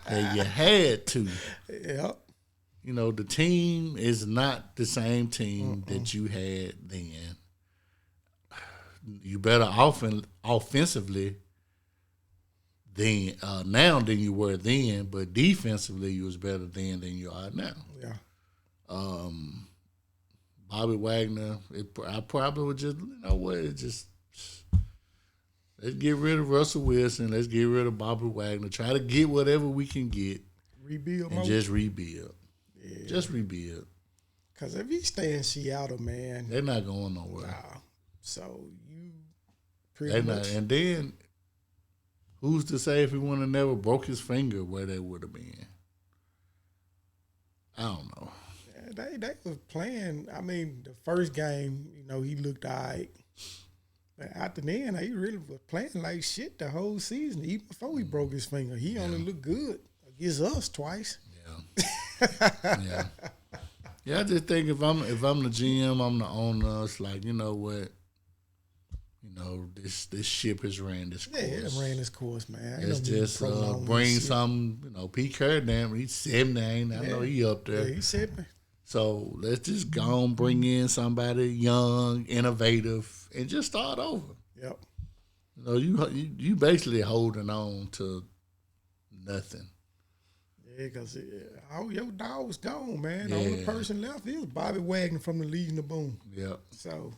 And you had to. Yep. The team is not the same team that you had then. You better offensively then now than you were then, but defensively you was better then than you are now. Yeah. Bobby Wagner, I probably would just, let's get rid of Russell Wilson. Let's get rid of Bobby Wagner. Try to get whatever we can get. Rebuild and mode. just rebuild. Yeah. Just rebuild. Because if he stay in Seattle, man. They're not going nowhere. Nah. So you pretty much. And then, who's to say if he would have never broke his finger where they would have been? I don't know. They was playing. I mean, the first game, he looked all right. But after then, he really was playing like shit the whole season. Even before he broke his finger, he only looked good against us twice. Yeah. Yeah, I just think if I'm the GM, I'm the owner. It's like, you know what? This ship has ran this course. Yeah, it ran this course, man. Let's just bring some, Pete Carradine, he's 79. I know he up there. Yeah, he's 70. So let's just go and bring in somebody young, innovative, and just start over. Yep. You basically holding on to nothing. Yeah, because your dog was gone, man. The only person left is Bobby Wagner from the Legion of Boom. Yep. So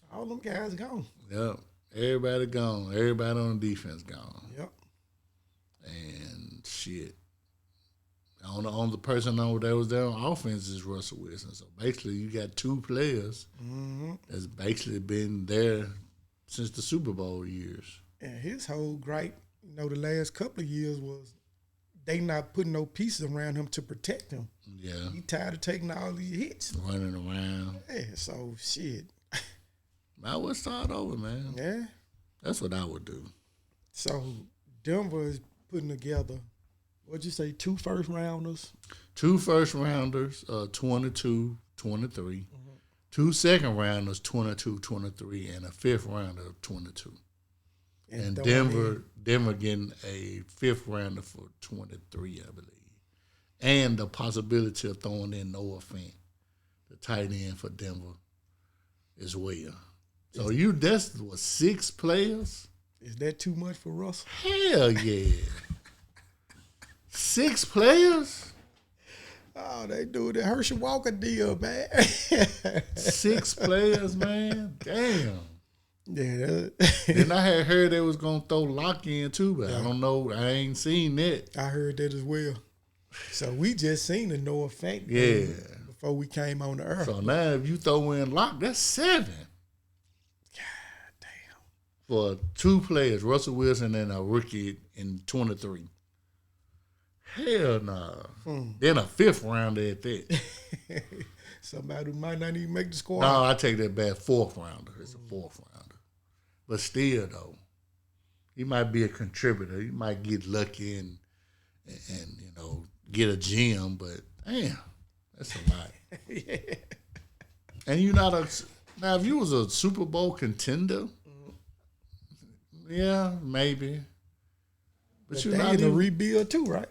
all them guys gone. Yep. Everybody gone. Everybody on the defense gone. Yep. And shit. On the person that was there on offense is Russell Wilson. So basically, you got two players that's basically been there since the Super Bowl years. And his whole gripe, the last couple of years was they not putting no pieces around him to protect him. Yeah. He tired of taking all these hits. Running around. Yeah, so shit. I would start over, man. Yeah. That's what I would do. So Denver is putting together, what'd you say, 2 first rounders? 2 first rounders, 22, 23. 2 second rounders, 22, 23, and a 5th rounder, 22. And Denver getting a 5th rounder for 23, I believe. And the possibility of throwing in Noah Fant, the tight end for Denver, as well. So that's 6 players? Is that too much for Russell? Hell yeah. 6 players? Oh, they do the Herschel Walker deal, man. 6 players, man. Damn. Yeah. Then I had heard they was gonna throw Locke in too, but I don't know. I ain't seen that. I heard that as well. So we just seen the Noah Fant before we came on the earth. So now if you throw in Locke, that's 7. God damn. For 2 players, Russell Wilson and a rookie in 23. Hell nah. Then a 5th rounder at that. Somebody who might not even make the squad. No, I take that back. 4th rounder. It's a 4th rounder. But still, though, he might be a contributor. He might get lucky and get a gem. But damn, that's a lot. Yeah. And you're not now. If you was a Super Bowl contender, yeah, maybe. But you're they not in a rebuild too, right?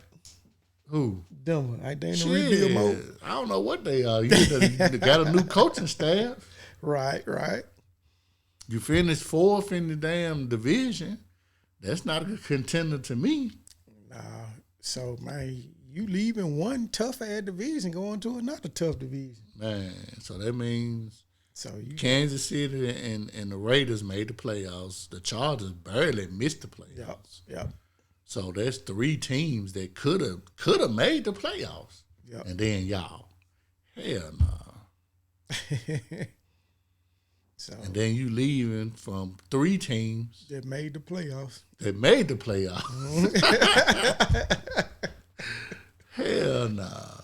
Who? Denver. They in a rebuild mode. I don't know what they are. You got a new coaching staff. Right. You finished 4th in the damn division. That's not a contender to me. Nah. So, man, you leaving one tough-ass division going to another tough division. Man, so that means Kansas City and the Raiders made the playoffs. The Chargers barely missed the playoffs. Yep. So that's 3 teams that could have made the playoffs. Yep. And then y'all. Hell no. So, and then you leaving from 3 teams that made the playoffs. Hell nah.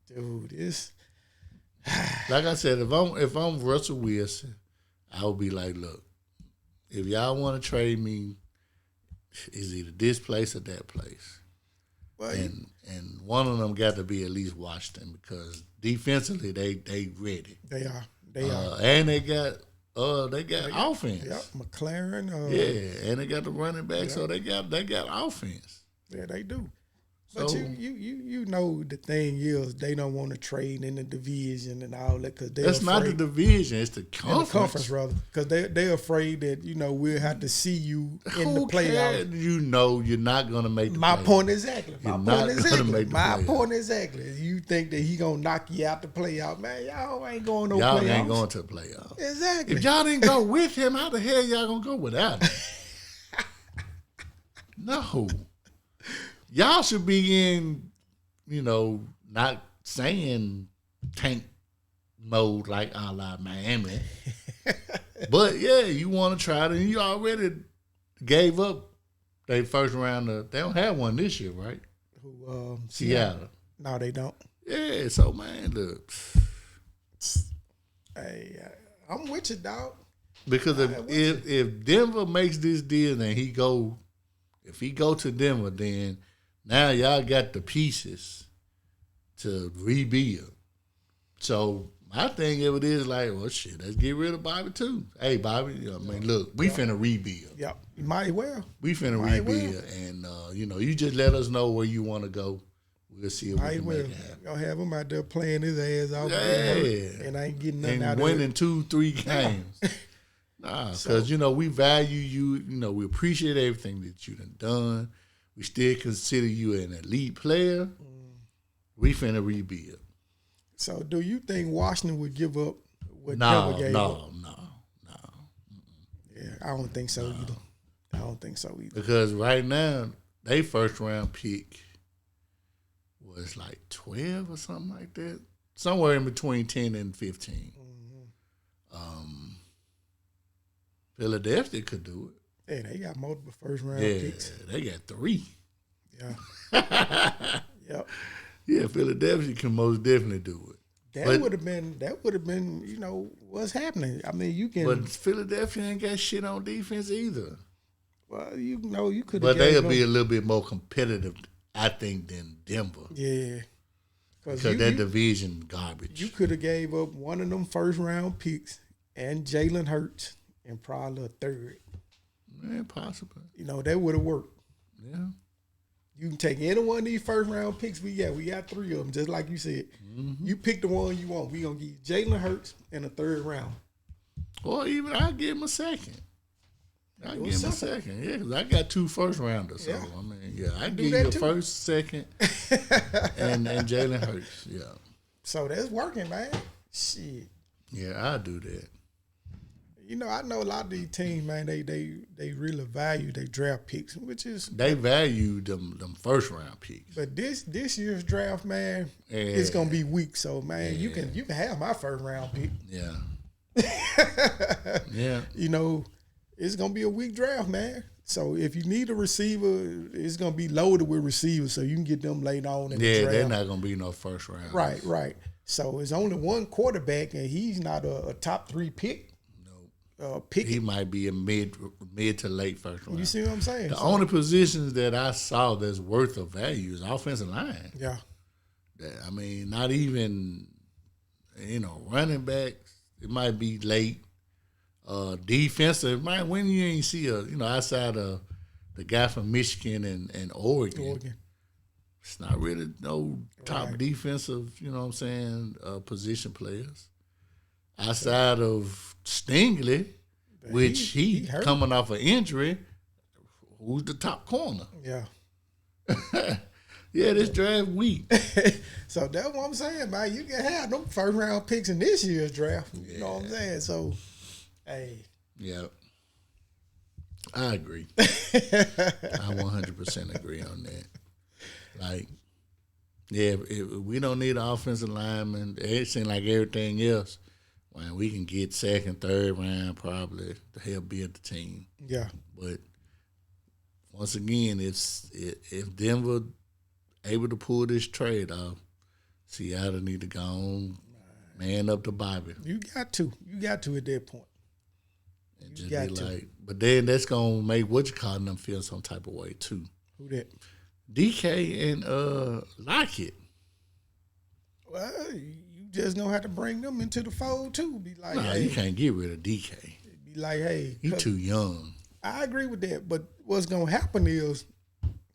Dude, this. Like I said, if I'm Russell Wilson, I would be like, look, if y'all want to trade me, it's either this place or that place. Well, and one of them got to be at least Washington because defensively they ready. They are. And they got offense. Yep, McLaren. And they got the running back, so they got offense. Yeah, they do. But So you know the thing is they don't want to trade in the division and all that because that's not the division; it's the conference. The conference rather, because they're afraid that we'll have to see you in the Who playoffs. cares? You know you're not going to make the My playoffs. point exactly. You're not gonna make the My playoffs. point exactly. You think that he gonna knock you out the playoff, man? Y'all ain't going no Y'all playoffs. ain't going to the playoffs. Exactly. If y'all didn't go with him, how the hell y'all gonna go without him? No. Y'all should be in, not saying tank mode like a la Miami. But yeah, you want to try it, and you already gave up their first round. They don't have one this year, right? Who, Seattle. No, they don't. Yeah, so man, look. Hey, I'm with you, dog. Because if Denver makes this deal and if he go to Denver, then now y'all got the pieces to rebuild. So my thing of it is like, well, shit, let's get rid of Bobby too. Hey, Bobby, look, we finna rebuild. Yep, you might well. We finna Might rebuild, well. and you just let us know where you want to go. We'll see if we Might can well. make it happen. Gonna have him out there playing his ass off, Yeah. and I ain't getting nothing And out of winning it. 2-3 games. Nah, because, we value you. We appreciate everything that you done. We still consider you an elite player. We finna rebuild. So, do you think Washington would give up what No. Denver gave up? No. Yeah, I don't think so either. I don't think so either. Because right now, they first round pick was like 12 or something like that. Somewhere in between 10 and 15. Philadelphia could do it. Yeah, they got multiple first round Yeah, picks. they got 3. Yeah. Yep. Yeah, Philadelphia can most definitely do it. That would have been, what's happening. I mean, you can. But Philadelphia ain't got shit on defense either. Well, you could. But they'll be a little bit more competitive, I think, than Denver. Yeah. Because that division garbage. You could have gave up one of them first round picks and Jalen Hurts and probably a third. Yeah, possibly. That would have worked. Yeah. You can take any one of these first round picks we got. We got 3 of them, just like you said. Mm-hmm. You pick the one you want. We gonna give you Jalen Hurts in a third round. Or even I'll give him a second. Yeah, because I got 2 first rounders. So, I give you a first, second, and Jalen Hurts. Yeah. So that's working, man. Shit. Yeah, I'll do that. I know a lot of these teams, man, they really value their draft picks, which is... They value them first round picks. But this year's draft, man, it's going to be weak. So, man, you can have my first round pick. Yeah. Yeah. It's going to be a weak draft, man. So if you need a receiver, it's going to be loaded with receivers so you can get them laid on in the draft. They're not going to be no first round. Right. So it's only one quarterback, and he's not a top 3 pick. He might be a mid to late first round. You see what I'm saying? The only positions that I saw that's worth of value is offensive line. Yeah. Not even, running backs. It might be late. Defensive, when you ain't see outside of the guy from Michigan and Oregon. It's not really no top defensive, position players. Outside of Stingley, which he coming off an injury, who's the top corner? Yeah. Yeah, this draft week. So that's what I'm saying, man. You can have them first round picks in this year's draft. You know what I'm saying? So, hey. Yeah. I agree. I 100% agree on that. If we don't need an offensive lineman, it seems like everything else, man, we can get second, third round probably to help build the team. Yeah. But once again, if Denver able to pull this trade off, Seattle need to go on, man up to Bobby. You got to at that point. And just be like, but then that's gonna make them feel some type of way too. Who that? DK and Lockett. Well, you just gonna have to bring them into the fold too. Be like, hey, you can't get rid of DK. Be like, hey, he too young. I agree with that, but what's gonna happen is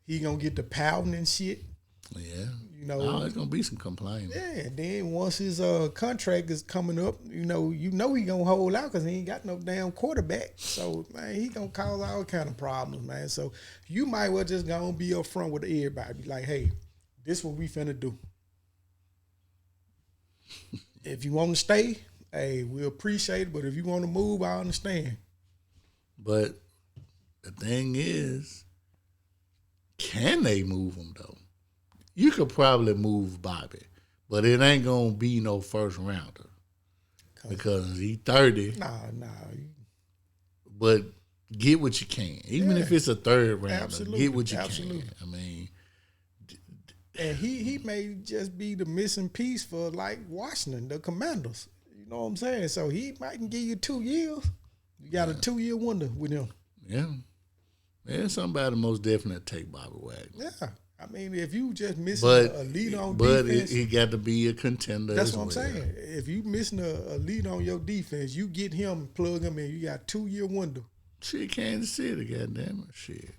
he gonna get the pouting and shit. Oh, it's gonna be some complaining. Yeah, and then once his contract is coming up, you know he gonna hold out because he ain't got no damn quarterback. So man, he gonna cause all kind of problems, man. So you might well just gonna be up front with everybody, be like, hey, this what we finna do. If you want to stay, hey, we appreciate it. But if you want to move, I understand. But the thing is, can they move him though? You could probably move Bobby, but it ain't gonna be no first rounder because he 30. Nah. But get what you can, even if it's a third rounder. Absolutely. Get what you Absolutely. can. I mean, and he may just be the missing piece for like Washington, the Commanders. You know what I'm saying? So he might give you 2 years. You got a 2-year window with him. Yeah, somebody most definitely take Bobby Wagner. Yeah. I mean, if you just missing a lead on defense. But he got to be a contender. That's what I'm saying. If you missing a lead on your defense, you get him, plug him in. You got 2-year window. Shit, Kansas City, goddamn it. Shit.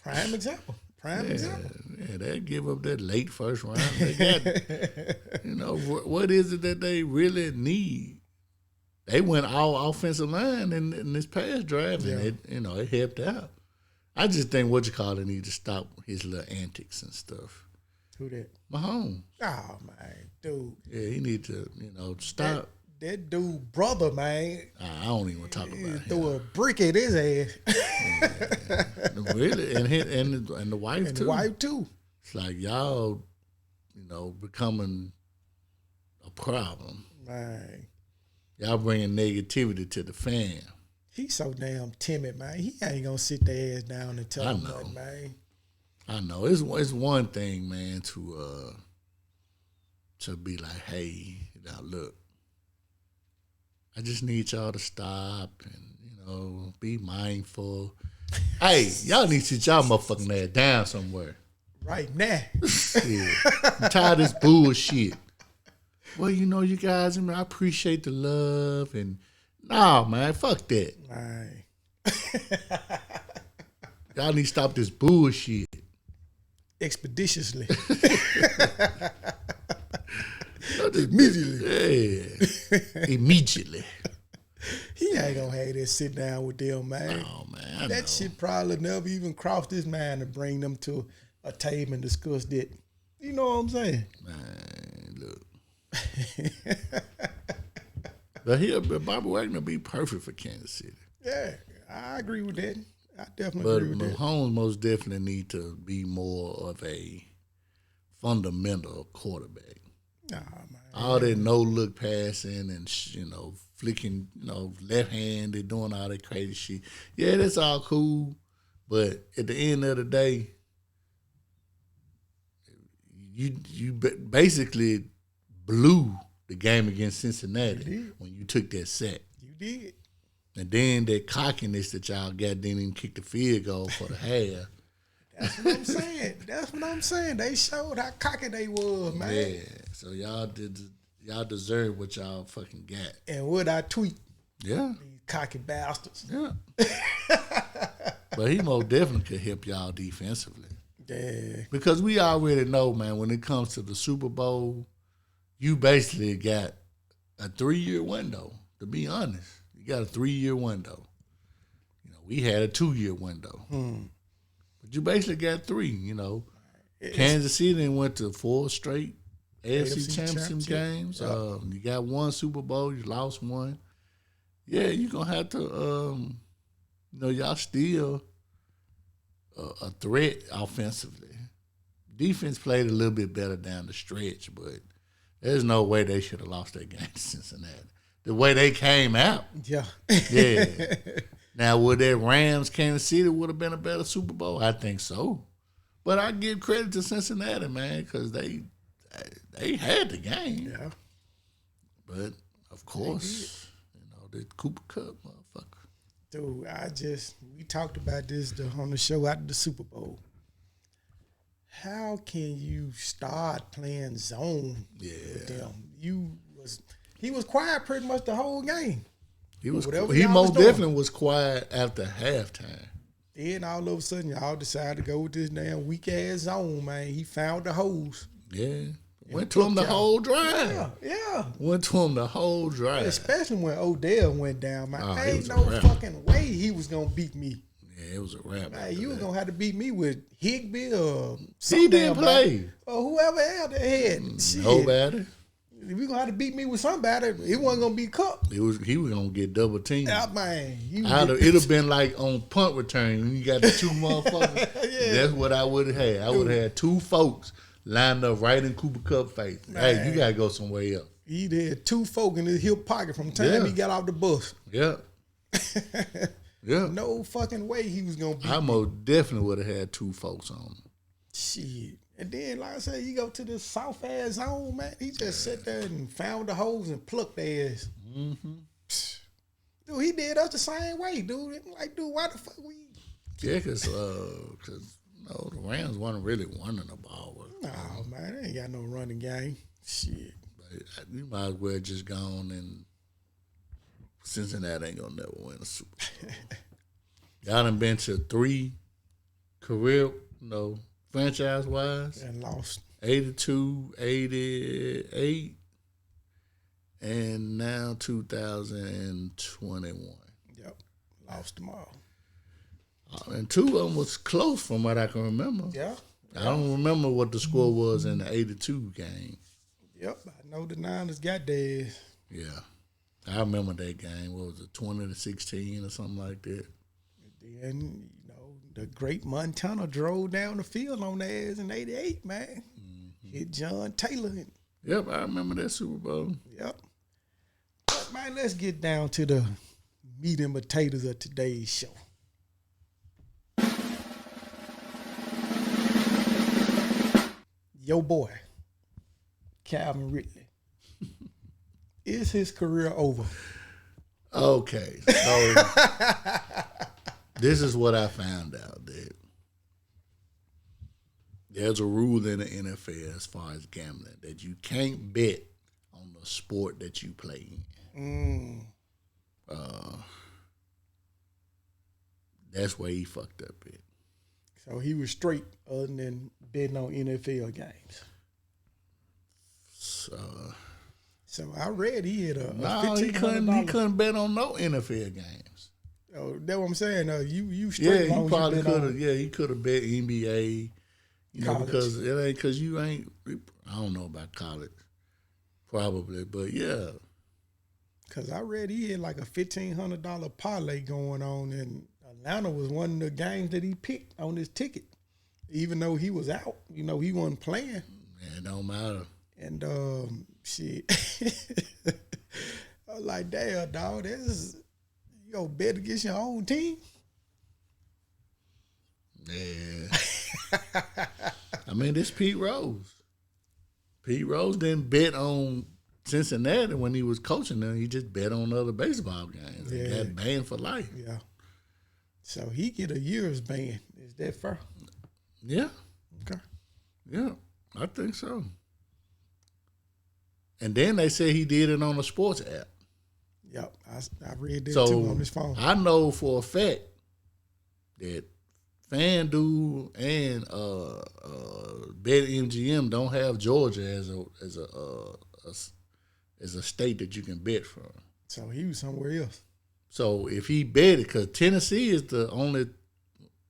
Prime example. Yeah, they give up that late first round. They got, what is it that they really need? They went all offensive line in this past draft, and it helped out. I just think need to stop his little antics and stuff. Who that? Mahomes. Oh man, dude. Yeah, he need to stop. That dude, brother, man. I don't even want to talk about him. Threw a brick at his ass. Really, and the wife and too. The wife too. It's like y'all, becoming a problem. Man, y'all bringing negativity to the fam. He's so damn timid, man. He ain't gonna sit their ass down and tell them nothing, man. I know. It's one thing, man, to be like, hey, now look, I just need y'all to stop and, be mindful. Hey, y'all need to sit y'all motherfucking ass down somewhere. Right now. Yeah. I'm tired of this bullshit. Well, you guys, I appreciate the love and nah, man, fuck that. Right. Y'all need to stop this bullshit. Expeditiously. Immediately. Yeah. Immediately. He ain't gonna have that sit down with them, man. Oh, man. That shit probably never even crossed his mind to bring them to a table and discuss that. You know what I'm saying? Man, look. But Bobby Wagner be perfect for Kansas City. Yeah, I agree with that. I definitely agree with that. But Mahomes most definitely need to be more of a fundamental quarterback. Nah, man. All that no-look passing and, flicking, left hand, they doing all that crazy shit. Yeah, that's all cool. But at the end of the day, you basically blew the game against Cincinnati when you took that sack. You did. And then that cockiness that y'all got didn't even kick the field goal for the half. That's what I'm saying. They showed how cocky they was, man. Yeah. So y'all deserve what y'all fucking got. And what I tweet. Yeah. These cocky bastards. Yeah. But he most definitely could help y'all defensively. Yeah. Because we already know, man, when it comes to the Super Bowl, you basically got a 3-year window, to be honest. You got a 3-year window. We had a 2-year window. But you basically got 3, Kansas City went to 4 straight AFC Championship games. Yep. You got 1 Super Bowl, you lost 1. Yeah, you're going to have to, y'all still a threat offensively. Defense played a little bit better down the stretch, but there's no way they should have lost that game to Cincinnati. The way they came out. Yeah. Yeah. Now, would that Rams Kansas City would have been a better Super Bowl? I think so. But I give credit to Cincinnati, man, because they had the game. Yeah. But, of course, the Cooper Cup, motherfucker. Dude, we talked about this on the show after the Super Bowl. How can you start playing zone with them? He was quiet pretty much the whole game. He most definitely was quiet after halftime. Then all of a sudden, y'all decided to go with this damn weak ass zone, man. He found the holes. Yeah. Went to him the whole drive. Yeah. Went to him the whole drive. Especially when Odell went down, man. Oh, Ain't no fucking way he was going to beat me. Yeah, it was a wrap. Man, you was going to have to beat me with Higbee or He didn't play. Or whoever else they had. Nobody. If you going to have to beat me with somebody, it wasn't going to be Cup. He was going to get double teamed. Yeah, man. It'd have been like on punt return when you got the two motherfuckers. Yeah. That's what I would have had. I would have had two folks lined up right in Cooper Kupp face. Man. Hey, you got to go somewhere else. He had two folk in his hip pocket from the time he got off the bus. Yeah. Yeah. No fucking way he was going to beat me. I most definitely would have had two folks on him. Shit. And then, like I said, you go to this soft-ass zone, man. He just sat there and found the holes and plucked their ass. Mm-hmm. Dude, he did us the same way, dude. Like, dude, why the fuck we... Yeah, because the Rams wasn't really running the ball. No, man, they ain't got no running game. Shit. But you might as well just go on and Cincinnati ain't going to never win a Super Bowl. Y'all done been to 3 career, franchise-wise. And lost. 82, 88, and now 2021. Yep. Lost them all. And 2 of them was close from what I can remember. Yeah. I don't remember what the score was in the 82 game. Yep. I know the Niners got theirs. Yeah. I remember that game. What was it, 20-16 or something like that? And then, the great Montana drove down the field on their ass in 88, man. Mm-hmm. Hit John Taylor. Yep, I remember that Super Bowl. Yep. But, man, let's get down to the meat and potatoes of today's show. Your boy, Calvin Ridley. Is his career over? Okay, so this is what I found out, that there's a rule in the NFL as far as gambling that you can't bet on the sport that you play in. That's where he fucked up at. So he was straight other than betting on NFL games. So I read he had a he couldn't bet on no NFL games. Oh, that's what I'm saying. You straight. Yeah, he probably could have. Yeah, he could have bet NBA. Because it ain't you ain't. I don't know about college, probably, but yeah. Because I read he had like a $1,500 parlay going on, and Atlanta was one of the games that he picked on his ticket, even though he was out. He wasn't playing. Yeah, it don't matter. And shit, I was like, damn, dog, you gonna bet against your own team? Yeah. I mean, this Pete Rose. Pete Rose didn't bet on Cincinnati when he was coaching them. He just bet on other baseball games. Yeah. He got banned for life. Yeah. So he get a year's ban. Is that fair? Yeah. Okay. Yeah, I think so. And then they say he did it on a sports app. Yep, I read that too on his phone. I know for a fact that FanDuel and BetMGM don't have Georgia as a state that you can bet from. So he was somewhere else. So if he bet it, because Tennessee is the only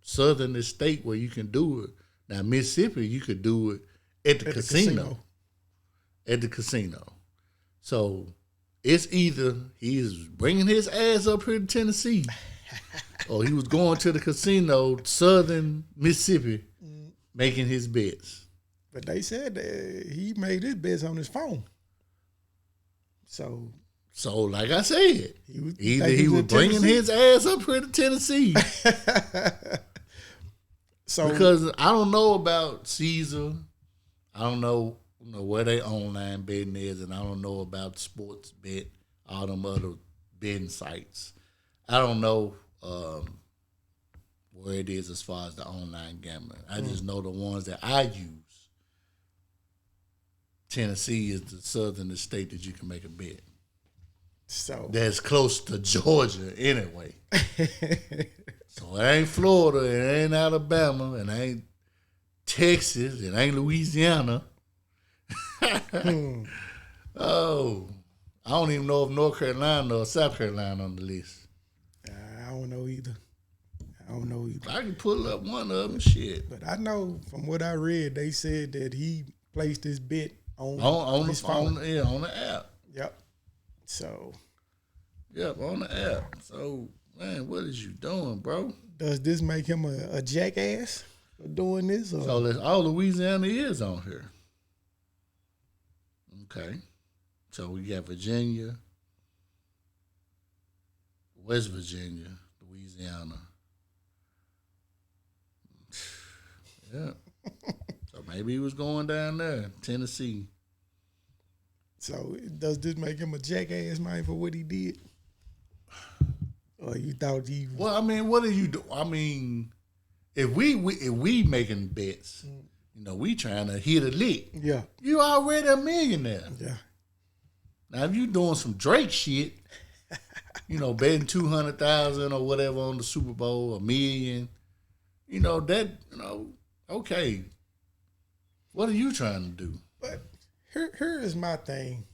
southern state where you can do it. Now Mississippi, you could do it at the casino. At the casino. So it's either he's bringing his ass up here to Tennessee or he was going to the casino, southern Mississippi, making his bets. But they said that he made his bets on his phone. So like I said, he was bringing his ass up here to Tennessee. So because I don't know about Caesar. I don't know where their online betting is, and I don't know about sports bet, all them other betting sites. I don't know where it is as far as the online gambling. I just know the ones that I use. Tennessee is the southern state that you can make a bet. So that's close to Georgia anyway. So it ain't Florida, it ain't Alabama, it ain't Texas, it ain't Louisiana. Oh, I don't even know if North Carolina or South Carolina on the list. I don't know either. I can pull up one of them, shit. But I know from what I read, they said that he placed his bet on his the phone. on the app. Yep. So. Yep, on the app. So, man, what is you doing, bro? Does this make him a jackass for doing this? Or? So that's all Louisiana is on here. Okay. So we got Virginia, West Virginia, Louisiana. Yeah. So maybe he was going down there, Tennessee. So does this make him a jackass, man, for what he did? Or you thought he? Well, I mean, what do you do? I mean, if we making bets, you know, we trying to hit a lick. Yeah. You already a millionaire. Yeah. Now, if you doing some Drake shit, you know, betting 200,000 or whatever on the Super Bowl, $1 million, you know, that, you know, okay. What are you trying to do? But here is my thing.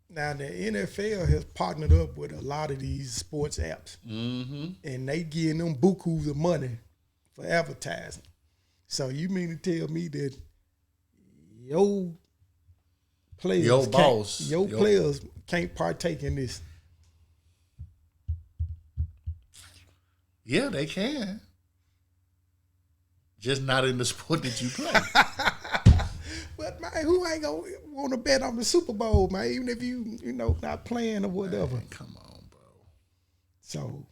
Now, the NFL has partnered up with a lot of these sports apps. Mm-hmm. And they giving them bukus of money for advertising. So you mean to tell me that your players, players can't partake in this? Yeah, they can. Just not in the sport that you play. But man, who ain't gonna want to bet on the Super Bowl, man? Even if you know not playing or whatever. Man, come on, bro. So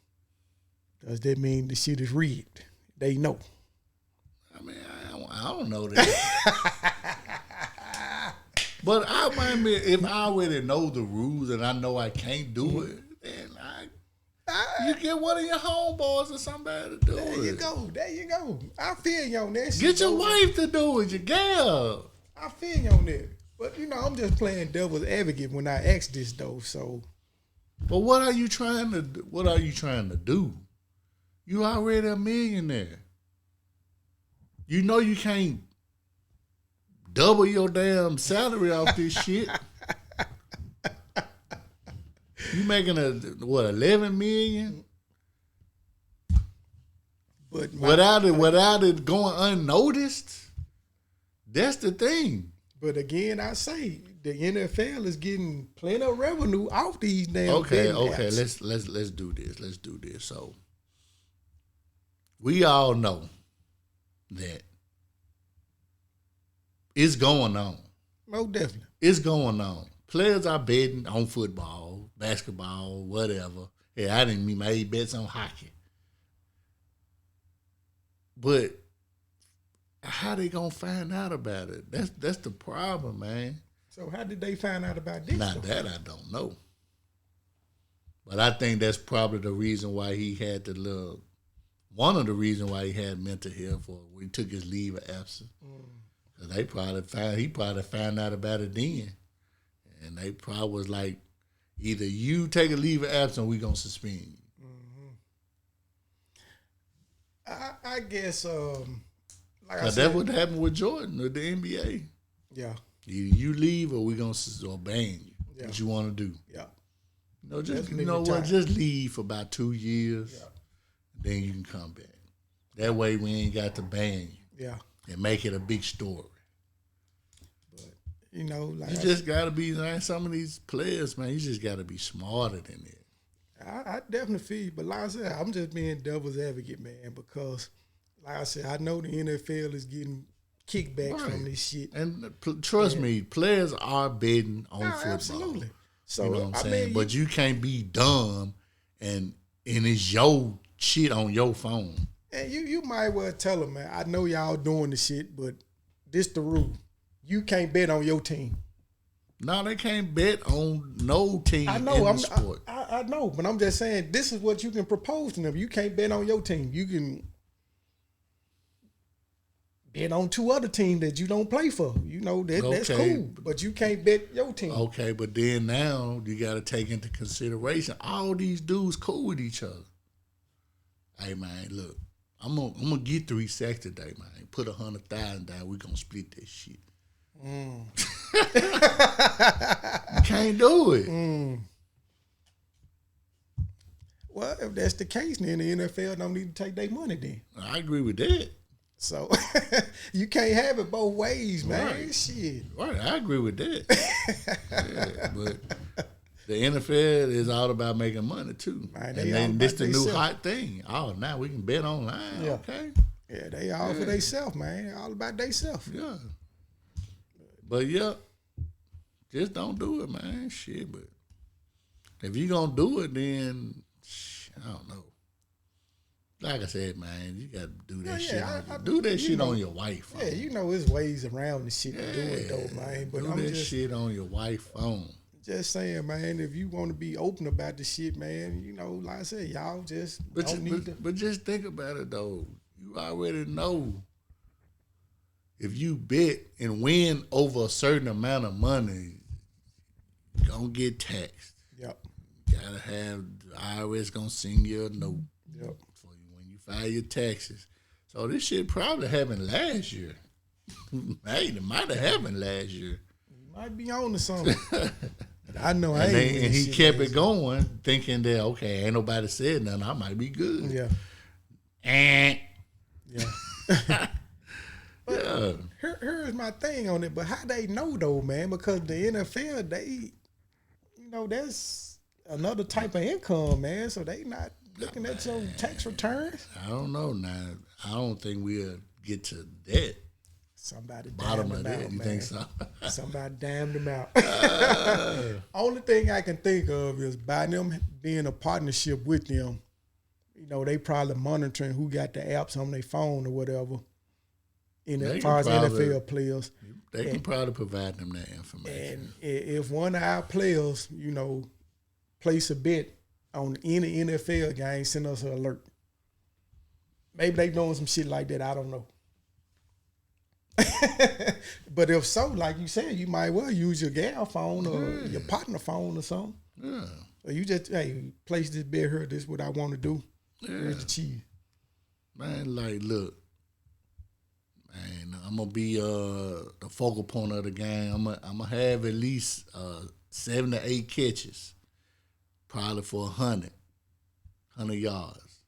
does that mean the shit is rigged? They know. I mean, I don't know that. But I mean, if I already know the rules and I know I can't do it, then you get one of your homeboys or somebody to do it. There you go. I feel you on that shit. Get your wife to do it, your girl. I feel you on that. But, you know, I'm just playing devil's advocate when I ask this, though, so. But what are you trying to do? You already a millionaire. You know you can't double your damn salary off this shit. You making $11 million? But without it going unnoticed? That's the thing. But again, I say the NFL is getting plenty of revenue off these damn Okay. apps. Let's do this. Let's do this. So we all know that it's going on. Most definitely. It's going on. Players are betting on football, basketball, whatever. Yeah, I didn't mean my bets on hockey. But how they gonna find out about it? That's the problem, man. So how did they find out about this? Now that I don't know. But I think that's probably the reason why he had one of the reasons why he had mental health or he took his leave of absence. Because he probably found out about it then. And they probably was like, either you take a leave of absence or we gonna suspend you. I guess like That's what happened with Jordan with the NBA. Yeah. Either you leave or we gonna ban you. Yeah. What you want to do? Yeah. Just leave for about 2 years. Yeah. Then you can come back. That way we ain't got to ban you. Yeah. And make it a big story. But you know, just gotta be like some of these players, man. You just gotta be smarter than that. I definitely feel you, but like I said, I'm just being devil's advocate, man, because like I said, I know the NFL is getting kickbacks from this shit. And trust me, players are betting on football. Absolutely. So, you know what I'm saying? But you can't be dumb and it's your shit on your phone. And you might well tell them, man, I know y'all doing the shit, but this the rule. You can't bet on your team. No, they can't bet on no team in the sport. I know, but I'm just saying this is what you can propose to them. You can't bet on your team. You can bet on 2 other teams that you don't play for. You know, that's cool. But you can't bet your team. Okay, but then now you got to take into consideration all these dudes cool with each other. Hey, man, look. I'm gonna get 3 sacks today, man. Put 100,000 down. We gonna split that shit. You can't do it. Well, if that's the case, then the NFL don't need to take their money then. I agree with that. So you can't have it both ways, man. Right. Shit. Right, I agree with that. Yeah, but the NFL is all about making money too. Man, and then this the new hot thing. Oh, now we can bet online. Yeah. Okay. Yeah, they all for themselves, man. All about themselves. Yeah. But yeah, just don't do it, man. Shit, but if you gonna do it, then I don't know. Like I said, man, you gotta do that shit. Do that shit on your wife phone. Yeah, you know there's ways around the shit to do it though, man. But do that shit on your wife phone. Just saying, man, if you want to be open about the shit, man, you know, like I said, y'all just don't need to. But just think about it though. You already know if you bet and win over a certain amount of money, you're gonna get taxed. Yep. You gotta have the IRS gonna send you a note. Yep. For you when you file your taxes. So this shit probably happened last year. Hey, it might have happened last year. You might be on to something. I know I and ain't. And he kept it going, thinking that ain't nobody said nothing. I might be good. Yeah. Yeah. Yeah. Here's my thing on it, but how they know though, man? Because the NFL, they, that's another type of income, man. So they not looking at your tax returns. I don't know now. I don't think we'll get to that. Somebody Bottom of damned them that. out, You man. think so? Somebody damned them out. Only thing I can think of is by them being a partnership with them, they probably monitoring who got the apps on their phone or whatever. As far as NFL players. They can probably provide them that information. And if one of our players, place a bet on any NFL game, send us an alert. Maybe they doing some shit like that. I don't know. But if so, like you said, you might well use your gal phone or your partner phone or something. Yeah. So you just, place this bet here. This is what I want to do. Yeah. Here's the cheese. Man, look. Man, I'm going to be the focal point of the game. I'm going to have at least 7 to 8 catches, probably for 100 yards,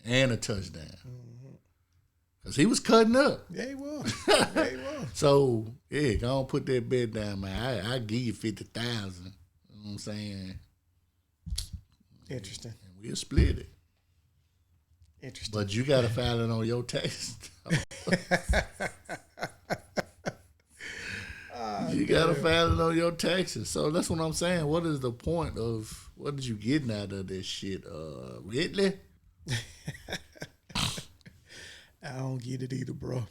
man, and a touchdown. Because he was cutting up. Yeah, he was. Yeah, he was. So, yeah, go on put that bet down, man. I give you 50,000. You know what I'm saying? Interesting. And we'll split it. Interesting. But you got to file it on your tax. You got to file it on your taxes. So that's what I'm saying. What is the point of, what did you getting out of this shit? Ridley? I don't get it either, bro.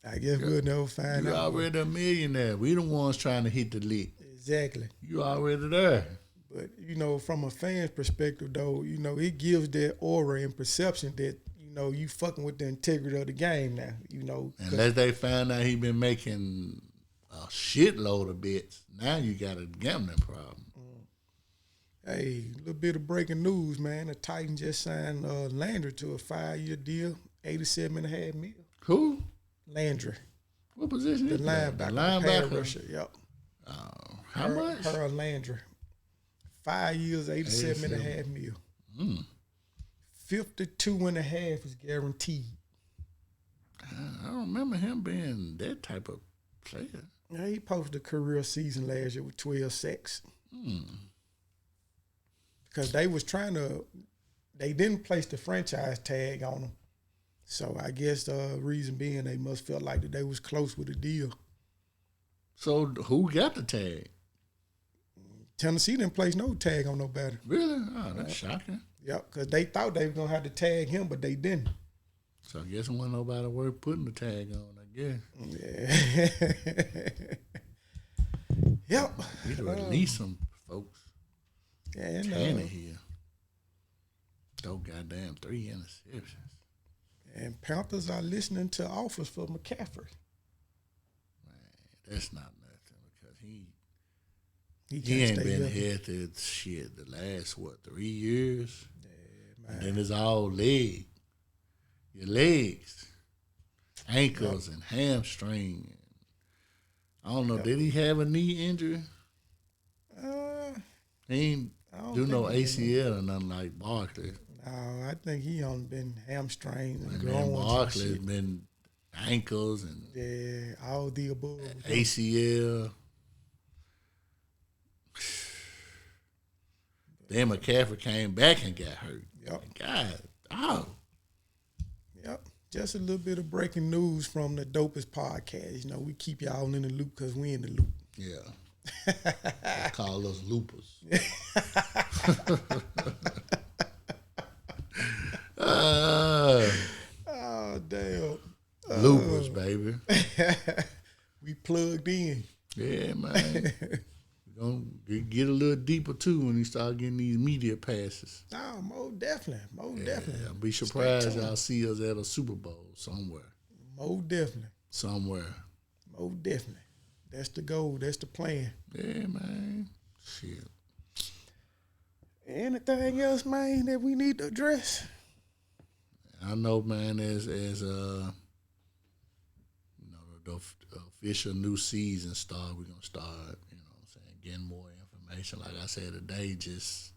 I guess we'll never find out. You already a millionaire. We the ones trying to hit the lick. Exactly. You already there. But, from a fan's perspective, though, it gives that aura and perception that, you fucking with the integrity of the game now, Unless they find out he been making a shitload of bets, now you got a gambling problem. Hey, a little bit of breaking news, man. The Titans just signed Landry to a 5-year deal, $87.5 million. Who? Landry. What position The is linebacker. that? The linebacker. rusher, yep. How much? Harold Landry. 5 years, $87.5 million. 52.5 is guaranteed. I don't remember him being that type of player. Yeah, he posted a career season last year with 12 sacks. Because they didn't place the franchise tag on him. So I guess the reason being they must felt like that they was close with the deal. So who got the tag? Tennessee didn't place no tag on nobody. Really? Oh, that's shocking. Yep, because they thought they were going to have to tag him, but they didn't. So I guess it wasn't nobody worth putting the tag on, I guess. Yeah. Yep. We to release some folks. Yeah, and here. Throw goddamn 3 interceptions. And Panthers are listening to offers for McCaffrey. Man, that's not nothing because he can't ain't stay been healthy. healthy the last 3 years? Yeah, man. And then it's all leg. your legs, ankles, and hamstring. I don't know. Did he have a knee injury? He ain't do no ACL or nothing like Barkley. No, I think he only been hamstrings and And groins. then Barkley's been ankles and all the above. ACL. Then McCaffrey came back and got hurt. Yep. God, Yep. Just a little bit of breaking news from the Dopest podcast. You know, we keep y'all in the loop because we in the loop. Yeah. They call us loopers. Oh, damn. Loopers, baby. We plugged in. Yeah, man. We're going to get a little deeper, too, when you start getting these media passes. No, most definitely. Most definitely. I'll be surprised y'all see us at a Super Bowl somewhere. Most definitely. Somewhere. Most definitely. That's the goal. That's the plan. Yeah, man. Shit. Anything else, man, that we need to address? I know, man, as you know, the official new season start, we're gonna start, you know what I'm saying, getting more information. Like I said today, just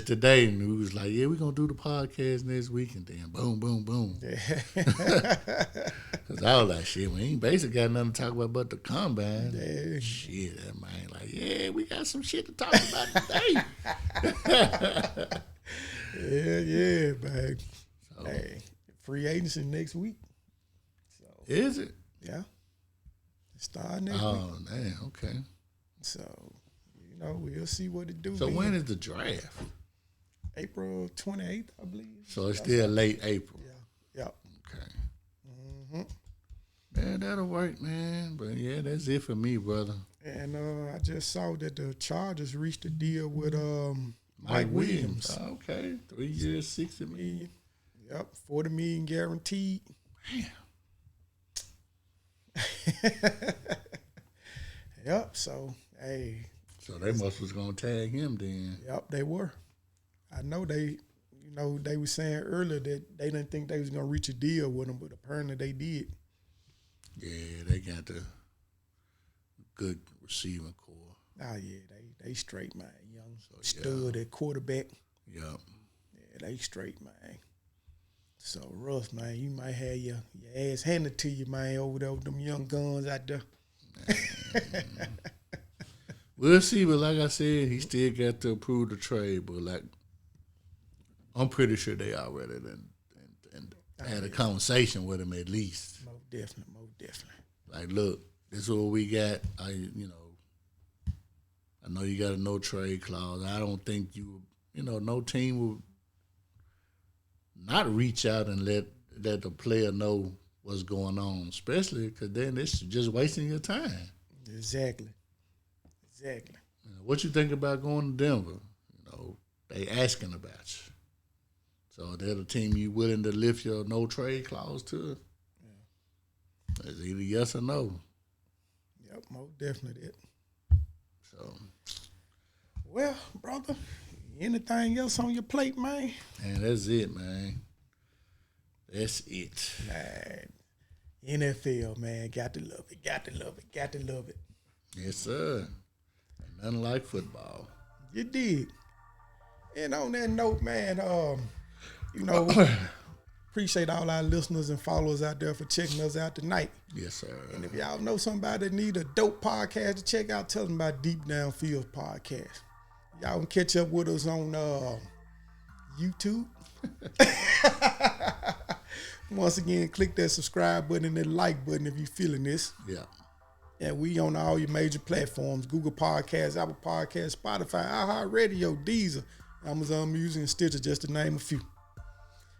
today, and we was like, yeah, we're gonna do the podcast next week, and then boom, boom, boom. Cause I was like, shit, we ain't basically got nothing to talk about but the combine. Yeah. Shit, that man, like, yeah, we got some shit to talk about today. Yeah, man. So, hey, free agency next week. So is it? yeah, start next week. Oh, man, okay. So you know, we'll see what it do. So then. when is the draft? April 28th, I believe. So it's still late April. Yeah. Yep. Okay. Man, that'll work, man. But yeah, that's it for me, brother. And I just saw that the Chargers reached a deal with Mike Williams. Okay. 3 years, $60 million. Yep, $40 million guaranteed. Damn. Yep. So hey. So they must was gonna tag him then. Yep, they were. I know they. You know, they were saying earlier that they didn't think they was gonna reach a deal with him, but apparently they did. Yeah, they got the good receiving core. Oh yeah, they straight, man. Young stud at quarterback. Yep. Yeah, they straight, man. So Russ, man, you might have your ass handed to you, man, over there with them young guns out there. We'll see, but like I said, he still got to approve the trade. But like, I'm pretty sure they already and had a conversation with him at least. Most definitely. Like, look, this is what we got. I know you got a no trade clause. I don't think no team will not reach out and let the player know what's going on, especially because then it's just wasting your time. Exactly. What you think about going to Denver? They asking about you. So they're the team you willing to lift your no trade clause to? Yeah. It's either yes or no. Yep, most definitely that. So, well, brother, anything else on your plate, man? Man, that's it, man. That's it. Man, NFL, man, got to love it. Yes, sir. Ain't nothing like football. You did. And on that note, man, appreciate all our listeners and followers out there for checking us out tonight. Yes, sir. And if y'all know somebody that need a dope podcast to check out, tell them about Deep Downfield Podcast. Y'all can catch up with us on YouTube. Once again, click that subscribe button and that like button if you're feeling this. Yeah. And we on all your major platforms: Google Podcasts, Apple Podcasts, Spotify, iHeartRadio, Deezer, Amazon Music, and Stitcher, just to name a few.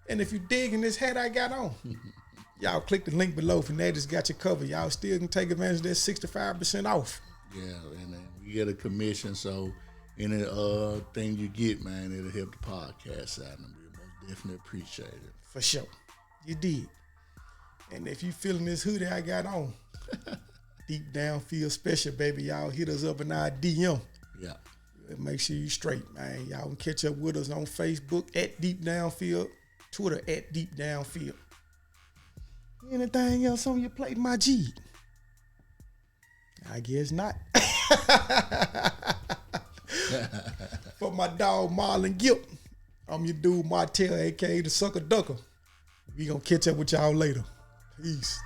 And if you digging this hat I got on, y'all click the link below. Fanatics got you covered. Y'all still can take advantage of that 65% off. Yeah, and we get a commission, so any thing you get, man, it'll help the podcast out, and we most definitely appreciate it. For sure. You did. And if you feeling this hoodie I got on, Deep Downfield Special, baby, y'all hit us up in our DM. Yeah. Make sure you straight, man. Y'all can catch up with us on Facebook at Deep Downfield Twitter at Deep Downfield. Anything else on your plate, my G? I guess not. For my dog Marlon Gipp, I'm your dude Martell, aka the Sucker Ducker. We gonna catch up with y'all later. Peace.